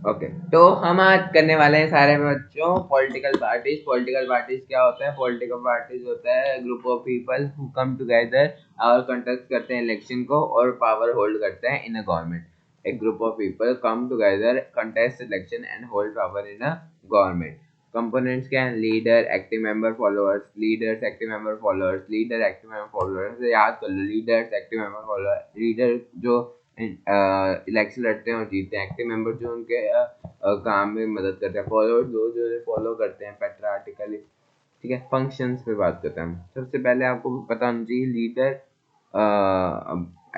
Okay, तो हम आज करने वाले हैं सारे बच्चों पॉलिटिकल पार्टीज। पॉलिटिकल पार्टीज क्या होता है? पॉलिटिकल पार्टीज होता है group of people who come together और कंटेस्ट करते हैं इलेक्शन को और पावर होल्ड करते हैं इन अ गवर्नमेंट। एक group of people come together contest election and hold power in a government. Components क्या है? Leader, active member, followers. Leaders, active member, followers. Leader, active member, followers याद कर लो। Leaders, active member, follower. Leader जो election लड़ते हैं और जीतते हैं। एक्टिव मेंबर जो उनके काम में मदद करते हैं। फॉलोअर्स जो फॉलो करते हैं पैट्रियाटिकली। ठीक है, फंक्शंस पे बात करते हैं हम। सबसे पहले आपको पता होना चाहिए लीडर,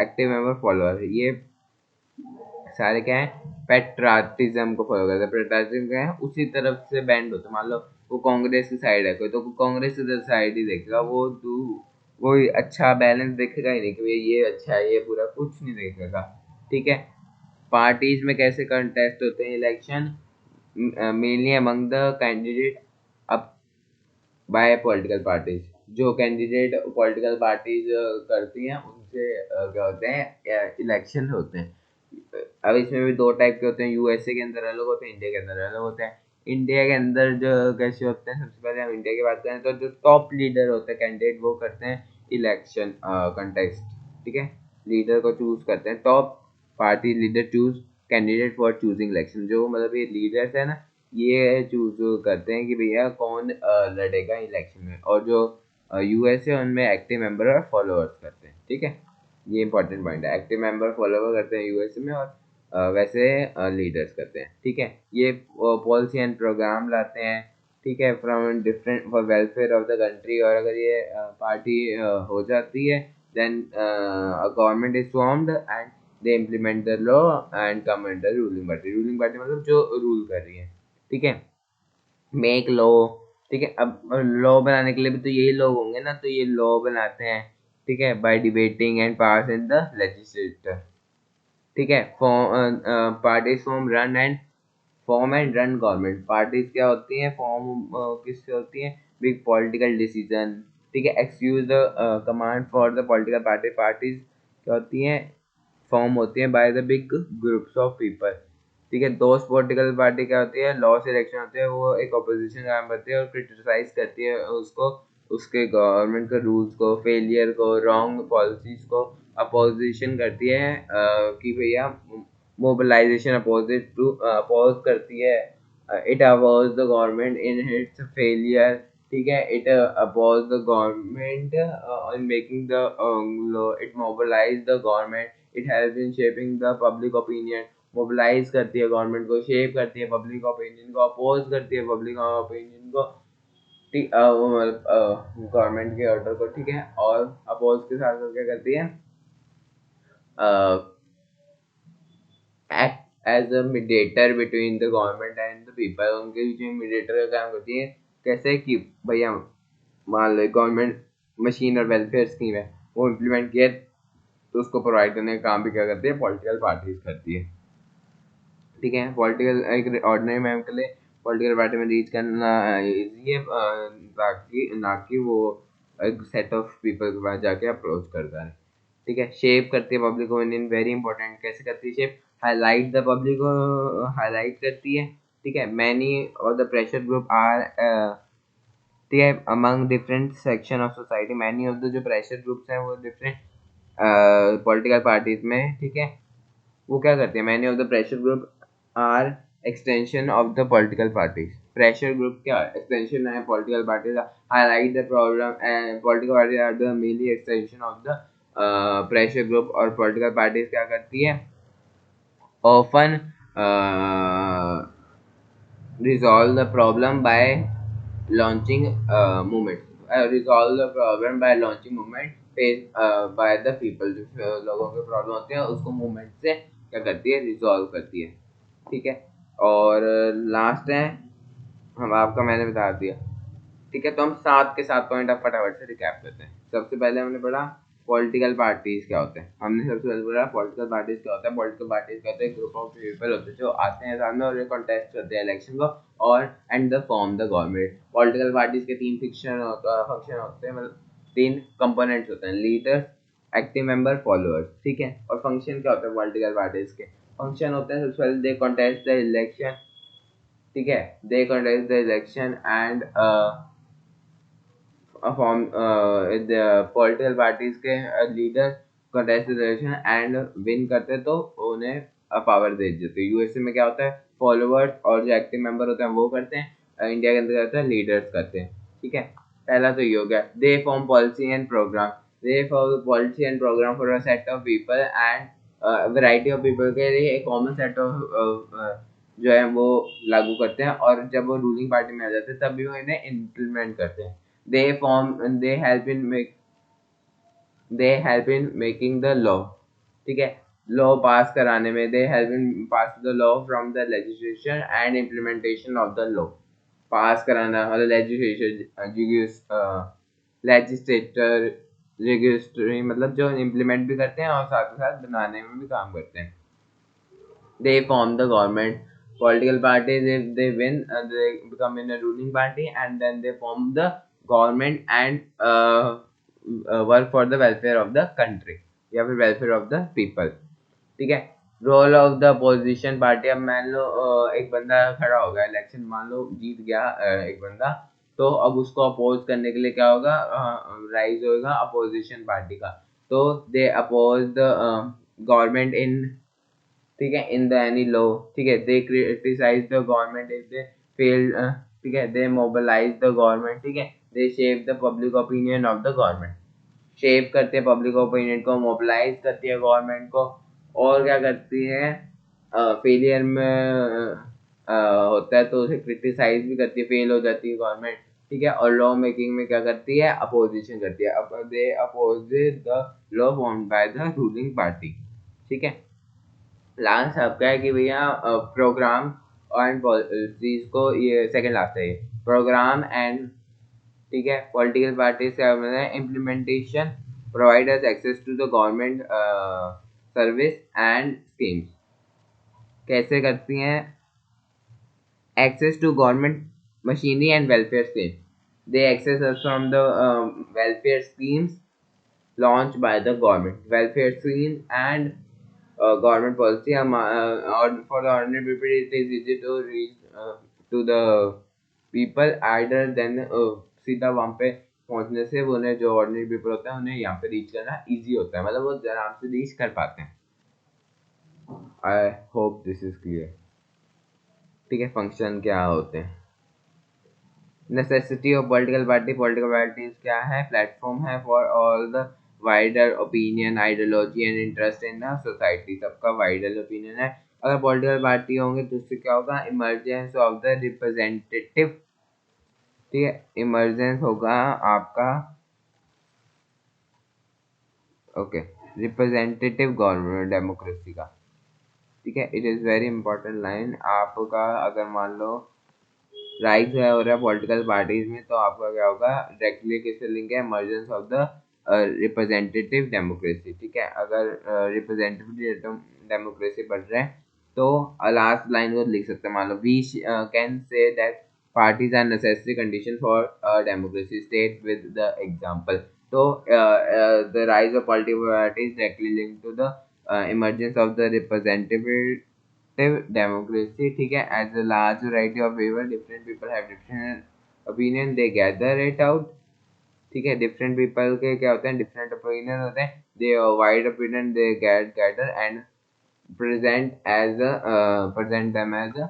एक्टिव मेंबर, फॉलोअर, ये सारे क्या है? पेट्राटिज्म को फॉलो करते हैं। पेट्राटिज्म क्या है? उसी तरफ से बैंड होते हैं। मान लो वो कांग्रेस की साइड है कोई, तो कांग्रेस की साइड ही देखेगा वो। कोई अच्छा बैलेंस देखेगा ही नहीं कि भाई ये अच्छा है, ये पूरा कुछ नहीं देखेगा। ठीक है। पार्टीज में कैसे कंटेस्ट होते हैं election? Mainly among the candidate अब बाय पॉलिटिकल पार्टीज। जो कैंडिडेट पॉलिटिकल पार्टीज करती हैं उनसे क्या होते हैं? इलेक्शन होते हैं। अब इसमें भी दो टाइप के होते हैं। यूएसए के अंदर अलग होते हैं, इंडिया के अंदर अलग होते हैं। इंडिया के अंदर जो कैसे होते हैं, सबसे पहले हम इंडिया की बात करें तो जो टॉप लीडर होते हैं कैंडिडेट, वो करते हैं इलेक्शन कंटेस्ट। ठीक है, लीडर को चूज करते हैं। Top party leader choose candidate for choosing election. जो मतलब ये लीडर्स है ना, ये चूज करते हैं कि भैया कौन लड़ेगा इलेक्शन में। और जो यूएस है उनमें एक्टिव मेंबर और फॉलोअर्स करते हैं। ठीक है, ये इंपॉर्टेंट पॉइंट है। एक्टिव मेंबर फॉलोअर करते हैं यूएस में, और वैसे लीडर्स करते हैं। ठीक है, ये पॉलिसी एंड प्रोग्राम लाते हैं। ठीक है, from different for welfare of the country. और अगर ये पार्टी हो जाती है, then government is formed and they implement the law and come under ruling party. Ruling party मतलब जो रूल कर रही है। ठीक है, मेक लॉ। ठीक है, अब लॉ बनाने के लिए भी तो यही लोग होंगे ना, तो ये लॉ बनाते हैं। ठीक है, by debating and pass in the legislator. ठीक है, parties form and run government. Parties क्या होती हैं? फॉर्म किससे होती हैं? Big political decision. ठीक है, excuse the command for the political party. Parties क्या होती हैं? फॉर्म होती हैं by the big groups of people. ठीक है, दोस्त पॉलिटिकल पार्टी क्या होती है? लॉ से इलेक्शन होते हैं, वो एक ऑपोजिशन काम करती है और क्रिटिसाइज करती है उसको, उसके गवर्नमेंट के रूल्स को, फेलियर को, रॉन्ग पॉलिसीज को अपोजिशन करती है। कि भैया मोबिलाइजेशन अपोजिट टू अपोज करती है। It oppose the government in its failure. ठीक है, it oppose the government in making the law. It mobilise the government. It has been shaping the public opinion. Mobilize करती है government को, shape करती है public opinion को, oppose करती है पब्लिक ओपिनियन को। ठीक, गवर्नमेंट के ऑर्डर को। ठीक है, और अपोज के साथ साथ क्या करती है? Act as a mediator between the government and the people. उनके बीच में मीडिएटर का काम करती है। कैसे कि भैया मान लो गवर्नमेंट मशीन और वेलफेयर स्कीम है, वो इम्प्लीमेंट किया, तो उसको प्रोवाइड करने का काम भी क्या करती है? पॉलिटिकल पार्टीज करती है। ठीक है, पॉलिटिकल एक ऑर्डिनरी मैम के लिए पॉलिटिकल पार्टी में रीच करना इजी है, ताकि ना कि वो एक सेट ऑफ पीपल के पास जाके अप्रोच करता है। ठीक है, शेप करती है पब्लिक ओपिनियन, वेरी इंपॉर्टेंट। कैसे करती है shape? Highlight the public, highlight करती है। ठीक है, मैनी और द प्रेशर ग्रुप आर, ठीक है, among different section of society. Many of the जो प्रेशर ग्रुप्स हैं वो डिफरेंट पॉलिटिकल पार्टीज में। ठीक है, वो क्या करते हैं? Many of the pressure group are extension of the political parties. Pressure group क्या एक्सटेंशन है political parties? Highlight the problem and political parties are the mainly extension of the pressure group. और पॉलिटिकल पार्टीज क्या करती है? Often resolve the problem by launching movement, resolve the problem by launching movement faced by the people। जो लोगों के problem होते हैं उसको मूवमेंट से क्या करती है? रिजॉल्व करती है। ठीक है, और लास्ट है हम आपका, मैंने बता दिया। ठीक है, तो हम सात के सात पॉइंट आप फटाफट से रिकैप करते हैं। सबसे पहले हमने पढ़ा पॉलिटिकल पार्टीज क्या होते हैं। हमने सबसे पहले पढ़ा पॉलिटिकल पार्टीज क्या होता है। पॉलिटिकल पार्टीज कहते हैं ग्रुप ऑफ पीपल होते हैं जो आते हैं सामने और ये कॉन्टेस्ट करते हैं इलेक्शन को, और and the form the government. Political parties के तीन फंक्शन होते हैं, मतलब तीन कंपोनेंट्स होते हैं। Leaders, active member, followers. ठीक है, और फंक्शन क्या होता है पॉलिटिकल पार्टीज के? फंक्शन होता है सबसे पहले दे कॉन्टेस्ट द इलेक्शन, ठीक है, they contest the election and form the political parties के leader contest the election and win करते तो उन्हें पावर दे देते। यूएसए में क्या होता है, फॉलोअर्स और जो एक्टिव मेंबर होते हैं वो करते हैं, इंडिया के अंदर क्या होता है, लीडर्स करते हैं, ठीक है। पहला तो ये हो गया, they form policy and program, they form policy and program for a set of people and variety of people के लिए एक कॉमन सेट ऑफ जो है वो लागू करते हैं, और जब वो रूलिंग पार्टी में आ जाते हैं तब भी वो इन्हें इम्प्लीमेंट करते हैं। they help in make they help in making the law, ठीक है, लॉ पास कराने में they help in pass the law from the legislation and implementation of the law. Pass कराना मतलब लेजिस्लेटर रेगुलेटरी मतलब जो इम्प्लीमेंट भी करते हैं और साथ ही साथ बनाने में भी काम करते हैं। They form the government. Political parties, if they win, they become in a ruling party, and then they form the government and work for the welfare of the country या फिर welfare of the people, ठीक है। Role of the opposition party, अब मान लो एक बंदा खड़ा हो गया इलेक्शन, मान लो जीत गया एक बंदा, तो अब उसको अपोज करने के लिए क्या होगा, राइज होगा अपोजिशन पार्टी का, तो they oppose the government in, ठीक है, इन द एनी लॉ, ठीक है, they criticise the government if they fail, ठीक है, दे मोबिलाइज द गवर्नमेंट, ठीक है, they shape the public opinion of the government, shape करते हैं पब्लिक ओपिनियन को, मोबिलाइज करती है गवर्नमेंट को, और क्या करती है, फेलियर में होता है तो उसे क्रिटिसाइज भी करती है, फेल हो जाती है गवर्नमेंट, ठीक है, और लॉ मेकिंग में क्या करती है, अपोजिशन करती है, अब they oppose the law formed by the ruling party, ठीक है। लास्ट आपका है कि भैया प्रोग्राम एंड पॉलिसीज को, ये सेकंड लास्ट है, ये प्रोग्राम एंड, ठीक है, पॉलिटिकल पार्टी से implementation provide us access to the government service and schemes, कैसे करती हैं, access to government machinery and welfare schemes. They access us from the welfare schemes launched by the government. Welfare schemes and government policy. Or for the ordinary people, it is easy to reach to the people either than सीधा वहाँ पे पहुँचने से वो उन्हें जो ordinary people होता है उन्हें यहाँ पे रीच करना इजी होता है, मतलब वो आराम से रीच कर पाते हैं। आई होप दिस इज क्लियर, ठीक है। फंक्शन क्या होते हैं, necessity of political party, political parties क्या है, प्लेटफॉर्म है for all the wider opinion ideology and interest in the society, सबका वाइडर ओपिनियन है। अगर पॉलिटिकल पार्टी होंगे तो उससे क्या होगा, इमरजेंस ऑफ द रिप्रेजेंटेटिव, ठीक है, इमरजेंस होगा आपका, ओके, रिप्रेजेंटेटिव गवर्नमेंट डेमोक्रेसी का, ठीक है। It is very important line आपका, अगर मान लो राइज है हो रहा है पॉलिटिकल पार्टीज में, तो आपका क्या होगा, डायरेक्टली किससे लिंक है, emergence of the representative democracy, ठीक है। अगर रिप्रेजेंटेटिव डेमोक्रेसी बढ़ रहा है तो लास्ट लाइन को लिख सकते हैं, मान लो we can say that parties are necessary condition for democracy, state with the example, तो the rise of political parties directly link to the emergence of the representative democracy, ठीक है, as a large variety of people, different people have different opinion, they gather it out, ठीक है, different people के क्या होते हैं, different opinion होते हैं, they wide opinion they gather and present them as a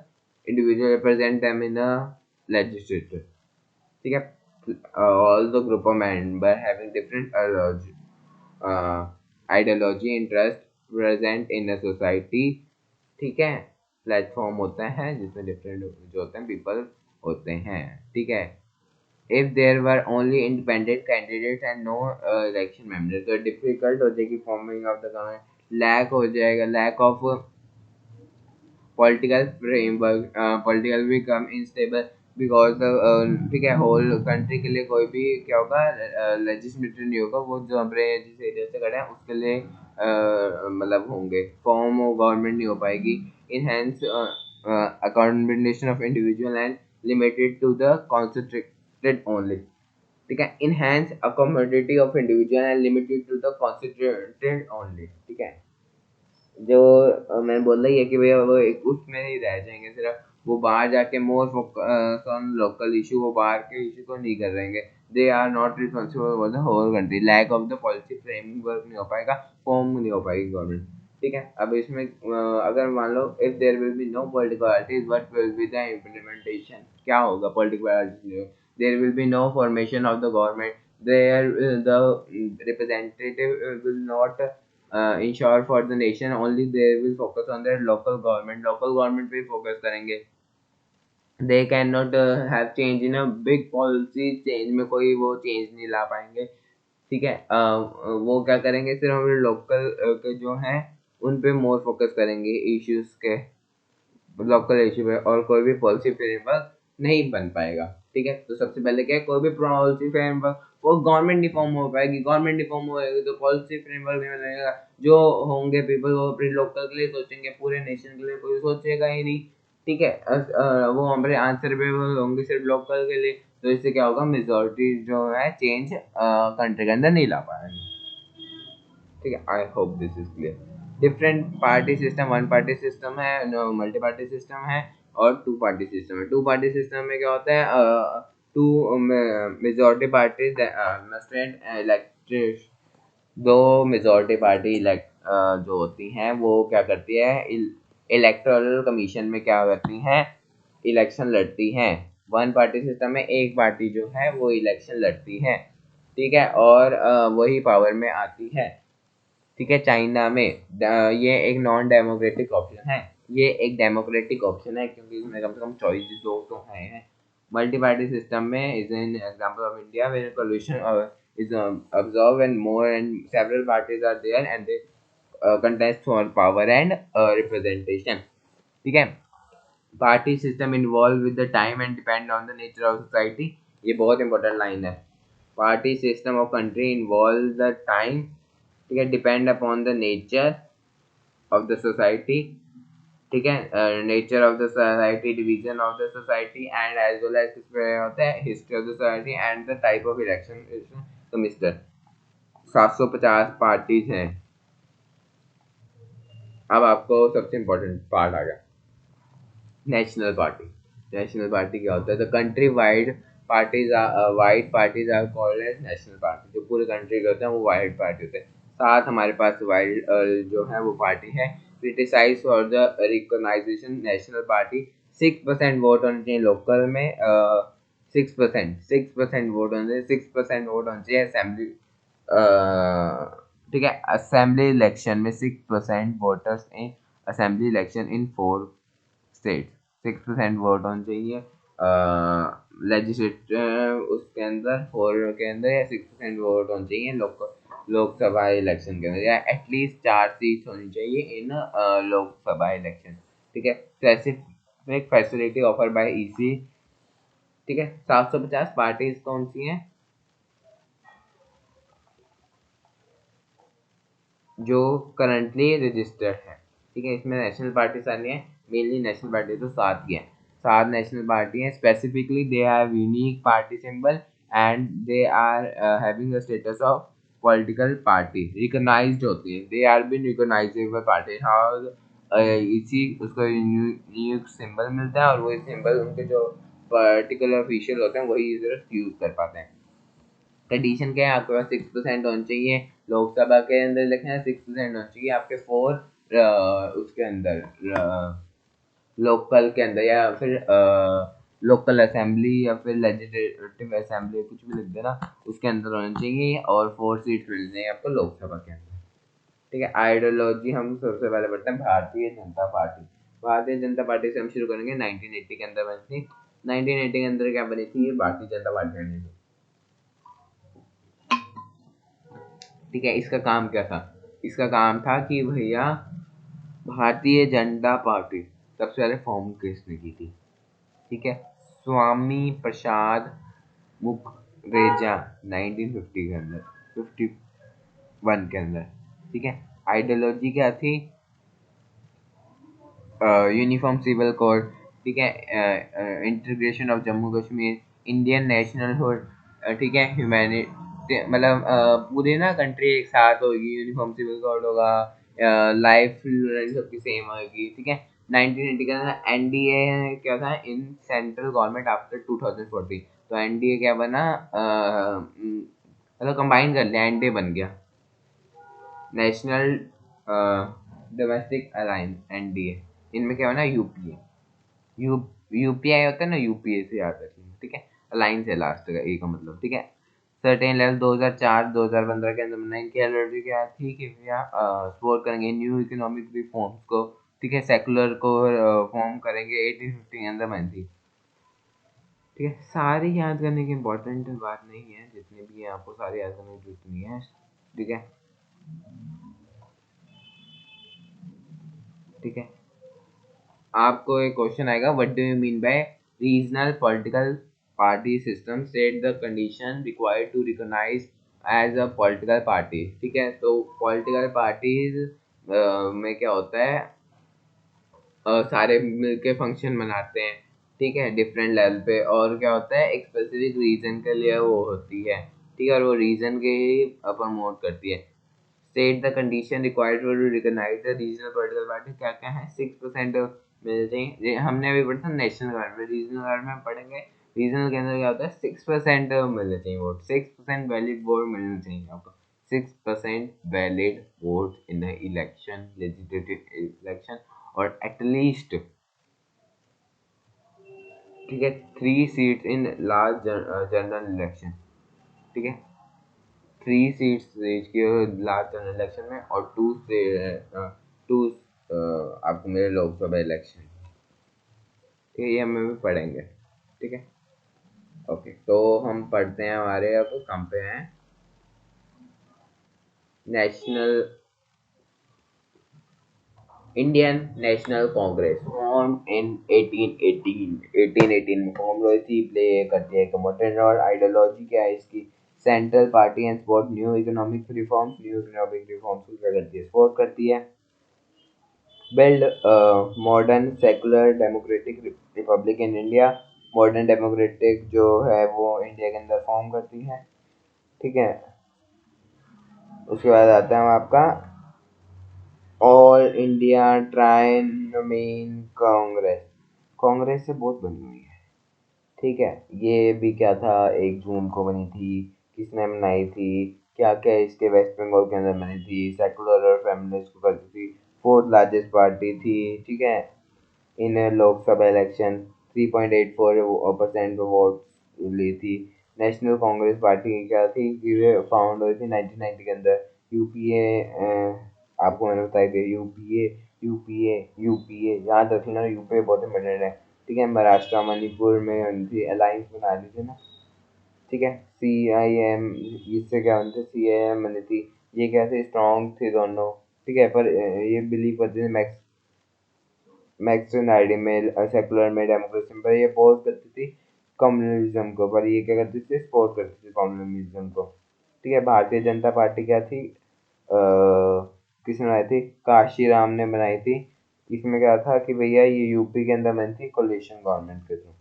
individual, present them in a legislature, ठीक है। All the group of member having different ideology interest present in a society, ठीक है, platform होता है जिसमें different जो होते हैं पीपल होते हैं, ठीक है। If there were only independent candidate and no election member, तो डिफिकल्ट हो जाएगी forming of the government, lack हो जाएगा, lack of political framework, political भी कम इंस्टेबल बिकॉज, ठीक है, होल कंट्री के लिए कोई भी क्या होगा, लेजिस्लेटर नहीं होगा, वो जो अपने जिस एरिया से खड़े हैं उसके लिए मतलब होंगे, फॉर्म ऑफ गवर्नमेंट नहीं हो पाएगी। Enhance accountability of individual and limited to the concentrated only, ठीक है, enhance accountability of individual and limited to the concentrated only, ठीक है। जो मैं बोल रही है कि भैया वो एक उसमें नहीं रह जाएंगे सिर्फ, वो बाहर जाके more focus on local issue, वो बाहर के इशू को नहीं कर रहेंगे। They are not responsible for the whole country, lack of the policy framework नहीं हो पाएगा, फॉर्म नहीं हो पाएगी गवर्नमेंट। ठीक है, अब इसमें अगर मान लो if there will be no political parties what will be the implementation, क्या होगा political parties, there will be no formation of the government, there the representative will not ensure for the nation, only they will focus on their local government, local government पे focus करेंगे। they cannot have change in a big policy change में कोई वो change नहीं ला पाएंगे। ठीक है, वो क्या करेंगे, सिर्फ हमारे लोकल के जो हैं उन पे मोर फोकस करेंगे इश्यूज के, लोकल इशू पे, और कोई भी पॉलिसी फ्रेमवर्क नहीं बन पाएगा। ठीक है, तो सबसे पहले क्या है, कोई भी पॉलिसी फ्रेमवर्क, वो गवर्नमेंट नहीं फॉर्म हो पाएगी, गवर्नमेंट नहीं फॉर्म होएगी तो पॉलिसी फ्रेमवर्क नहीं बनेगा। जो होंगे पीपल वो अपने लोकल के लिए सोचेंगे, पूरे नेशन के लिए कोई सोचेगा ही नहीं। ठीक है, वो हमारे आंसरेबल होंगे सिर्फ लोकल के लिए, तो इससे क्या होगा, मेजोरिटी जो है चेंज कंट्री के अंदर नहीं ला पाएंगे। ठीक है, I hope this is clear. Different party system, one party system है, मल्टी पार्टी सिस्टम है, और टू पार्टी सिस्टम है। टू पार्टी सिस्टम में क्या होता है, two majority parties must elected, दो मेजॉरिटी पार्टी इलेक्ट जो होती हैं वो क्या करती है, इलेक्टोरल कमीशन में क्या करती हैं, इलेक्शन लड़ती हैं। वन पार्टी सिस्टम में एक पार्टी जो है वो इलेक्शन लड़ती है। ठीक है, और वही पावर में आती है। ठीक है, चाइना में ये एक नॉन डेमोक्रेटिक ऑप्शन है, ये एक डेमोक्रेटिक ऑप्शन है क्योंकि इसमें कम से कम चॉइस दो तो हैं। मल्टी पार्टी सिस्टम में is an example of India where coalition is observed and more and several parties are there and they contest for power and representation. ठीक है, party system involve with the time and depend on the nature of society, ये बहुत important line है। Party system of country involve the time, ठीक है, depend upon the nature of the society. ठीक है, nature of the society, division of the society and as well as होता है history of the society and the type of election commissioner. 750 parties हैं। अब आपको सबसे इम्पोर्टेंट पार्ट आ गया, national party. National party क्या होता है, तो country wide parties are called as national party. जो पूरे कंट्री के होते हैं वो वाइड पार्टी होते हैं। साथ हमारे पास वाइड जो है वो पार्टी है criticize for the recognization national party. 6% vote होने चाहिए लोकल में, 6% वोट होने चाहिए, 6% वोट होने चाहिए असेंबली। ठीक है, असेंबली इलेक्शन में 6% voters in assembly election in 4 state, 6% vote होने चाहिए लेजिस्लेटिव उसके अंदर, 4 के अंदर, या 6% वोट होने चाहिए लोकसभा इलेक्शन के अंदर, या एटलीस्ट 4 सीट होनी चाहिए इन लोकसभा इलेक्शन। ठीक है, specific facility offer bye EC. ठीक है, 750 पार्टीज कौन सी हैं, जो करंटली रजिस्टर्ड है। ठीक है, इसमें नेशनल पार्टी सारी है, मेनली नेशनल पार्टी तो 7 ही है, 7 नेशनल पार्टी हैं। Specifically they have unique party symbol and they are having the status of political party, recognized होती है, they are been recognizable party. How EC उसको यूनिक सिंबल मिलता है और वही सिंबल उनके जो पर्टिकुलर ऑफिशियल होते हैं वही सिर्फ यूज कर पाते हैं। कंडीशन क्या है, आपके पास 6% होना चाहिए, लोकसभा के अंदर इलेक्शन है 6% होना चाहिए आपके, 4 उसके अंदर लोकल के अंदर, या फिर लोकल असेंबली या फिर लेजिस्लेटिव असेंबली कुछ भी लिख देना, उसके अंदर होना चाहिए, और 4 सीट मिल जाएंगे आपको लोकसभा के अंदर। ठीक है, आइडियोलॉजी हम सबसे पहले पढ़ते हैं भारतीय जनता पार्टी। भारतीय जनता पार्टी से हम शुरू करेंगे, 1980 के अंदर बनी थी। 1980 के अंदर क्या बनी थी, ये भारतीय जनता पार्टी बनी थी। ठीक है, इसका काम क्या था, इसका काम था कि भैया भारतीय जनता पार्टी सबसे पहले फॉर्म किसने की थी। ठीक है, स्वामी प्रसाद मुखर्जी 1950 के अंदर, 51 के अंदर। ठीक है, आइडियोलॉजी क्या थी, यूनिफॉर्म सिविल कोड। ठीक है, integration of Jammu Kashmir, Indian nationhood. ठीक है, ह्यूमैनिटी, मतलब पूरी ना कंट्री एक साथ होगी, यूनिफॉर्म सिविल कोड होगा, लाइफ सबकी सेम होगी, ठीक है। 1980 का एनडीए क्या था, इन सेंट्रल गवर्नमेंट आफ्टर 2014। तो एनडीए क्या बना, मतलब कंबाइन कर लिया, एनडीए बन गया, नेशनल डोमेस्टिक अलायंस, एनडीए। इनमें क्या बना, यूपीए। यू यूपीआई होता है ना, यूपीए से याद रखिए, ठीक है। अलायंस है लास्ट का, ए का मतलब, ठीक है। सर्टेन लेवल 2004 2015 के अंदर बनाई क्या एलर्जी क्या थी कि भैया सपोर्ट करेंगे न्यू इकोनॉमिक रिफॉर्म्स को, ठीक है। सेकुलर को फॉर्म करेंगे, 1850 के अंदर बनी थी, ठीक है। सारी याद करने की इम्पोर्टेंट बात नहीं है, जितनी भी है आपको सारी याद करने की जरूरत नहीं है, ठीक है, ठीक है। आपको एक क्वेश्चन आएगा, what do you mean by regional political party system, set the condition required to recognize as a political party, ठीक है। तो पॉलिटिकल पार्टीज में क्या होता है, सारे मिलके फंक्शन मनाते हैं, ठीक है, डिफरेंट लेवल पे। और क्या होता है, एक स्पेसिफिक रीजन के लिए वो होती है, ठीक है, और वो रीजन के ही प्रमोट करती है। State the condition required to recognize the regional political party, क्या क्या है, 6% मिलते चाहिए। हमने अभी पढ़ा था नेशनल गवर्नमेंट, रीजनल गवर्नमेंट पढ़ेंगे, रीजनल के अंदर क्या होता है, 6% मिलने चाहिए वोट, 6% वैलिड वोट मिलने चाहिए आपको, 6% valid vote in the election, legislative election, और एटलीस्ट, ठीक है, 3 seats in large general election, ठीक है, 3 सीट्स की लास्ट जनरल इलेक्शन में, और टू आपको मेरे लोकसभा इलेक्शन, ठीक है, ये हमें भी पढ़ेंगे, ठीक है। ओके, तो हम पढ़ते हैं, हमारे अब कहाँ पे हैं, national Indian national Congress form in 1818, 1818 में फॉर्म हुई थी, प्ले करती है एक इम्पोर्टेंट रोल। आइडियोलॉजी क्या है इसकी, central party and support new economic reforms, new economic reforms को क्या करती है, सपोर्ट करती है। build a modern secular democratic Republic in India, modern democratic जो है वो इंडिया के अंदर फॉर्म करती है, ठीक है। उसके बाद आता है आपका ऑल इंडिया ट्राइनमेन कांग्रेस, कांग्रेस से बहुत बनी हुई है, ठीक है। ये भी क्या था, 1 जून को बनी थी, किसने बनाई थी, क्या क्या इसके, वेस्ट बंगाल के अंदर बनी थी, सेकुलर और फेमिनिस्ट को करती थी, फोर्थ लार्जेस्ट पार्टी थी, ठीक है। इन लोकसभा इलेक्शन 3.84% वोट ली थी। नेशनल कांग्रेस पार्टी क्या थी कि वे फाउंड हुई थी 1990 के अंदर। यूपीए, आपको मैंने बताया कि यूपीए, यूपीए, यूपीए याद रखना, यूपीए बहुत इंपॉर्टेंट है, ठीक है। महाराष्ट्र मणिपुर में बनी थी, अलायंस बना ली थी ना, ठीक है। CIM, इससे क्या बनते, CIM बनी थी, ये क्या थे, स्ट्रॉन्ग थे दोनों, ठीक है। पर ये बिलीव करते थे मैक्सिमम आइडिया में, सेकुलर में, डेमोक्रेसी में, पर ये अपोज करती थी कम्युनलिज्म को, पर ये क्या करती थी, सपोर्ट करती थी कम्युनलिज्म को, ठीक है। भारतीय जनता पार्टी क्या थी, किसने बनाई थी, काशी राम ने बनाई थी। इसमें क्या था कि भैया ये यूपी के अंदर बनी थी कोलिशन गवर्नमेंट के थ्रू,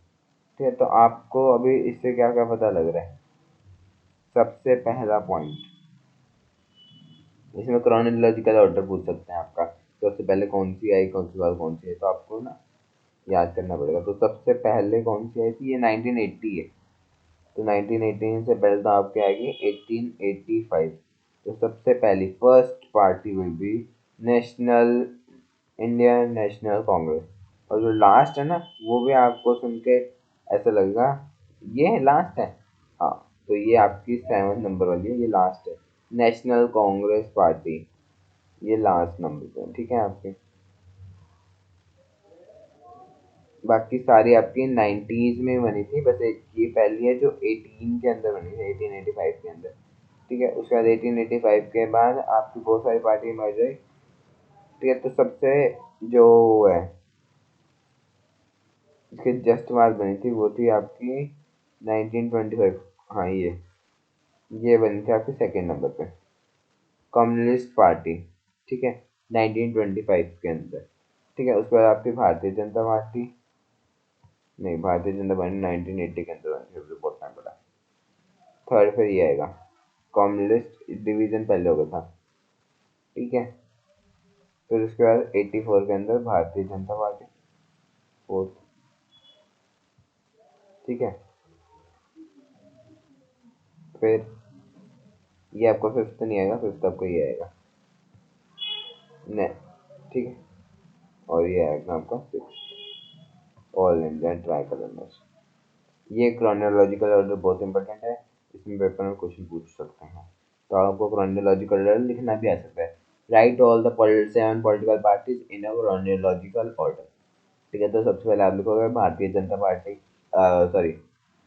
ठीक है। तो आपको अभी इससे क्या क्या पता लग रहा है, सबसे पहला पॉइंट, इसमें क्रोनोलॉजिकल ऑर्डर पूछ सकते हैं आपका, तो सबसे पहले कौन सी आई, कौन सी बात कौन सी है, तो आपको ना याद करना पड़ेगा। तो सबसे पहले कौन सी आई थी, ये 1980 है, तो 1918 से पहले तो आपके आएगी 1885। तो सबसे पहली first party will be national, Indian national Congress. और जो लास्ट है ना, वो भी आपको सुन के ऐसा लगेगा ये लास्ट है, हाँ, तो ये आपकी 7 नंबर वाली है, ये लास्ट है, नेशनल कांग्रेस पार्टी, ये लास्ट नंबर पे है, ठीक है आपके। बाकी सारी आपकी 90s में बनी थी, बस एक ये पहली है जो 18 के अंदर बनी थी, 1885 के अंदर, ठीक है। उसके बाद 1885 के बाद आपकी बहुत सारी पार्टी मर गई, ठीक है। तो सबसे जो है इसके जस्ट बाद बनी थी वो थी आपकी 1925, हाँ ये बनी थी आपकी सेकेंड नंबर पे, कम्युनिस्ट पार्टी, ठीक है, 1925 के अंदर, ठीक है। उसके बाद आपकी भारतीय जनता पार्टी, नहीं, भारतीय जनता पार्टी 1980 के अंदर बनी थी, बहुत टाइम पड़ा। थर्ड फिर ये आएगा, कम्युनिस्ट डिवीजन पहले हो गया था, ठीक है। फिर उसके बाद 84 के अंदर भारतीय जनता पार्टी फोर्थ। ठीक है, फिर ये आपको फिफ्थ नहीं आएगा, फिफ्थ आपको ये आएगा ने, ठीक है, और ये आएगा आपका six, all India try colour. ये क्रोनोलॉजिकल ऑर्डर बहुत इंपॉर्टेंट है, इसमें पेपर में क्वेश्चन पूछ सकते हैं, तो आपको क्रोनोलॉजिकल ऑर्डर लिखना भी आ सकता है। Right all the 7 political parties in a chronological order. ठीक है, तो सबसे पहले आप लिखोगे Bharatiya Janata party, sorry,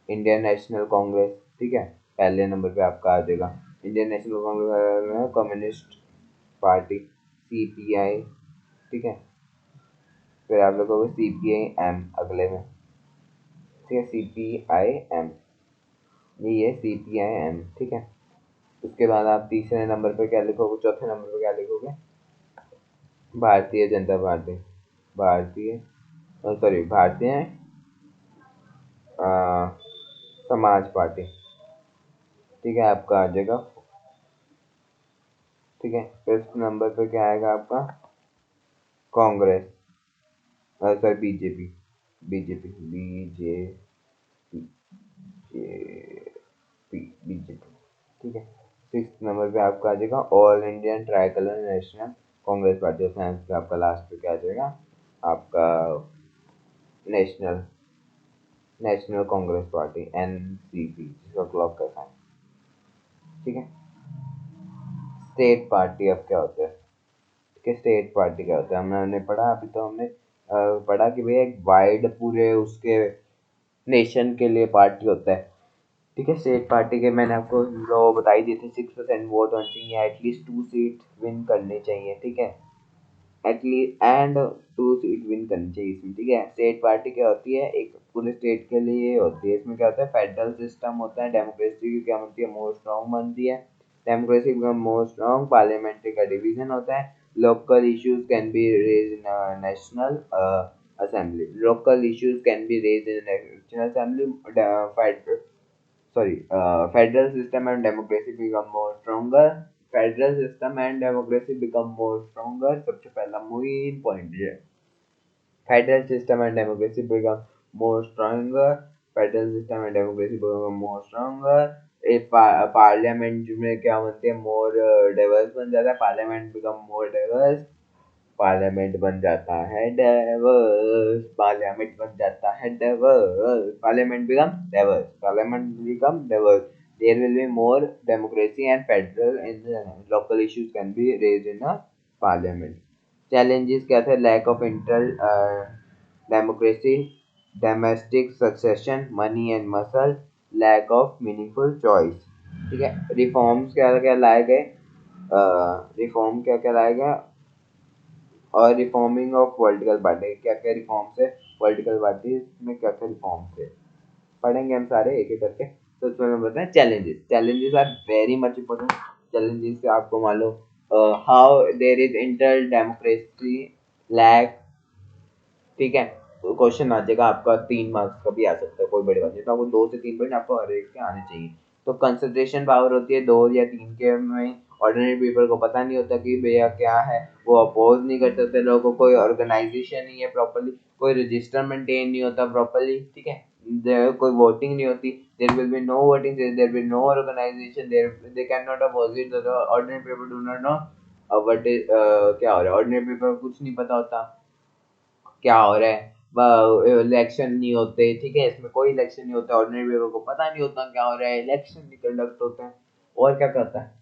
Indian national Congress. ठीक है, पहले नंबर पे आपका आ जाएगा Indian national Congress, communist party CPI. ठीक है, फिर आप लिखोगे सीपीआई एम अगले में। ठीक है, सीपीआई एम, ये सीपीआई एम। ठीक है, उसके बाद आप तीसरे नंबर पे क्या लिखोगे, चौथे नंबर पे क्या लिखोगे, भारतीय जनता पार्टी, भारतीय, सॉरी, भारतीय समाज पार्टी। ठीक है, आपका आ जाएगा। ठीक है, फिफ्थ नंबर पे क्या आएगा आपका, Congress, sorry, BJP, BJP, BJP. ठीक है, सिक्स नंबर पे आपका आ जाएगा all Indian try colour national Congress party. Science पे आपका लास्ट पे क्या आ जाएगा, आपका national national Congress party NCP, जिसका क्लॉक का साइन। ठीक है, स्टेट पार्टी अब क्या होता है, कि स्टेट पार्टी क्या होता है, हमने पढ़ा, अभी तो हमने पढ़ा कि भैया एक वाइड पूरे उसके नेशन के लिए पार्टी होता है। ठीक है, स्टेट पार्टी के मैंने आपको वो बताई दी थी, 6% वोट होना चाहिए, एटलीस्ट 2 सीट विन करनी चाहिए। ठीक है, एटलीस्ट एंड 2 सीट विन करनी चाहिए इसमें। ठीक है, स्टेट पार्टी क्या होती है, एक पूरे स्टेट के लिए होती है। इसमें क्या होता है, फेडरल सिस्टम होता है, डेमोक्रेसी की क्या बनती है, मोर स्ट्रॉन्ग बनती है, democracy become more strong, parliamentary का डिवीजन होता है, local issues can be raise in national assembly, local issues can be raise in national assembly, sorry, federal system and democracy become more stronger, federal system and democracy become more stronger. सबसे पहला main point ये, federal system and democracy become more stronger, federal system and democracy become more stronger. एक parliament में क्या बनते हैं, more diverse बन जाता है, parliament become more diverse, parliament बन जाता है डाइवर्स, पार्लियामेंट बन जाता है diverse, parliament become diverse, parliament become diverse, there will be more democracy and federal in the local issues can be raised in a parliament. Challenges क्या थे, lack of internal democracy, domestic succession, money and muscle, lack of meaningful choice. ठीक है, reforms क्या क्या लाए गए, reform क्या क्या लाए गए, और रिफॉर्मिंग ऑफ पॉलिटिकल पार्टी, क्या क्या रिफॉर्म्स है पॉलिटिकल पार्टी में, क्या क्या रिफॉर्म्स है, पढ़ेंगे हम सारे एक एक करके। तो उसमें हम बताएं challenges, challenges are very much important. Challenges से आपको मान लो, how there is inter democracy lack. ठीक है, तो क्वेश्चन आ जाएगा आपका 3 मार्क्स का भी आ सकता है, कोई बड़ी बात नहीं, तो आपको 2 से 3 पॉइंट आपको हर एक के आने चाहिए। तो कंसंट्रेशन पावर होती है 2 या 3 के में, ऑर्डिनरी पीपल को पता नहीं होता कि भैया क्या है, वो अपोज नहीं कर सकते, लोगों को कोई ऑर्गेनाइजेशन नहीं है प्रॉपरली, कोई रजिस्टर मेंटेन नहीं होता प्रॉपरली। ठीक है, कोई वोटिंग नहीं होती, there will be no voting, there will no organization, there they can not oppose it, ordinary people do not know what is, क्या हो रहा है, ऑर्डिनरी पीपल को कुछ नहीं पता होता क्या हो रहा है, इलेक्शन नहीं होते। ठीक है, इसमें कोई इलेक्शन नहीं होता, ऑर्डिनरी पीपल को पता नहीं होता क्या हो रहा है, इलेक्शन नहीं कंडक्ट होते हैं। और क्या करता है,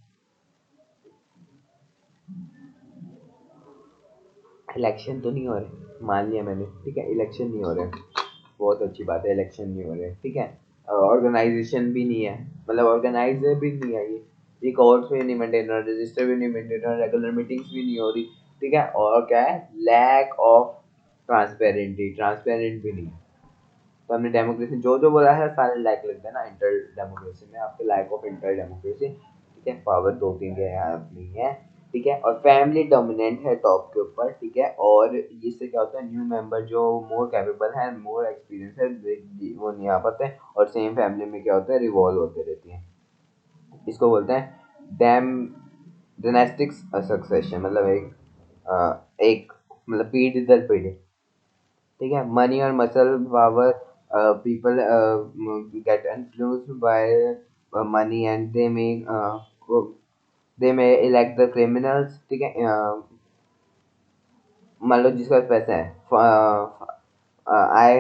इलेक्शन तो नहीं हो रहे, मान लिया मैंने। ठीक है, इलेक्शन नहीं हो रहे, बहुत अच्छी बात है, इलेक्शन नहीं हो रहे। ठीक है, ऑर्गेनाइजेशन भी नहीं है, मतलब ऑर्गेनाइज भी नहीं है, ये कोर्ट्स भी नहीं मेंटेन हो रहा, रजिस्टर भी नहीं मेंटेन हो रहा, रेगुलर मीटिंग्स भी नहीं हो रही। ठीक है, और क्या है, लैक ऑफ ट्रांसपेरेंटी, ट्रांसपेरेंट भी नहीं है। तो हमने डेमोक्रेसी जो जो बोला है सारे लाइक लिख देना, इंटर डेमोक्रेसी में आपके लाइक ऑफ इंटर डेमोक्रेसी। ठीक है, पावर 2 3 के यहाँ नहीं है। ठीक है, और फैमिली डोमिनेंट है टॉप के ऊपर। ठीक है, और इससे क्या होता है, न्यू मेंबर जो मोर कैपेबल है, मोर एक्सपीरियंस है, वो नहीं आ पाते हैं, और सेम फैमिली में क्या होता है, रिवॉल्व होते रहती है। इसको बोलते हैं डैम डायनेस्टिक सक्सेशन, मतलब एक एक मतलब पीढ़ी दर पीढ़ी, ठीक है। मनी और muscle power, people get influenced by money and they may elect the criminals, ठीक है। मान लो जिसके पास पैसा है, आई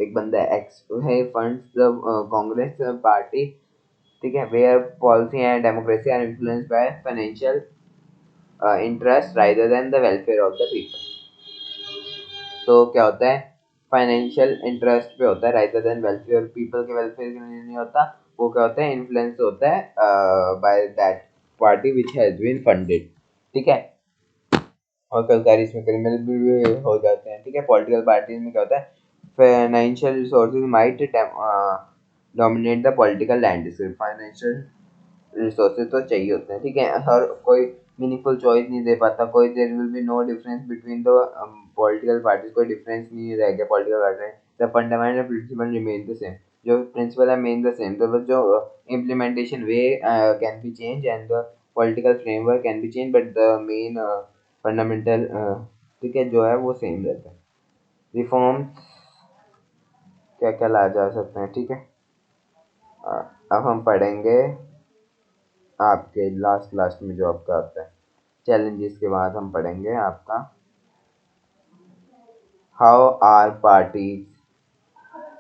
एक बंदा है एक्स है, फंड्स द कांग्रेस पार्टी, ठीक है, where policy and democracy are influenced by financial interest rather than the welfare of the people. तो क्या होता है, फाइनेंशियल इंटरेस्ट पे होता है रादर देन वेलफेयर, पीपल के वेलफेयर के लिए नहीं होता। वो क्या होता है, इन्फ्लुएंस होता है by that party which has been funded, ठीक है। और कई बार इसमें क्रिमिनल भी हो जाते हैं, ठीक है। पॉलिटिकल पार्टीज में क्या होता है, financial resources might dominate the political landscape. Financial resources तो चाहिए होते हैं, ठीक है। हर कोई मीनिंगफुल चॉइस नहीं दे पाता, कोई there will be no difference between the political parties, कोई डिफरेंस नहीं रह गया political party. The fundamental principle remain the same, जो प्रिंसिपल है मेन द सेम, तो जो implementation way can be change and the political framework can be change, but the main fundamental, ठीक है, जो है वो सेम रहता है। रिफॉर्म्स क्या क्या लाए जा सकते हैं, ठीक है। अब हम पढ़ेंगे आपके लास्ट लास्ट में जो आपका आता है चैलेंजेस के बाद हम पढ़ेंगे आपका how are parties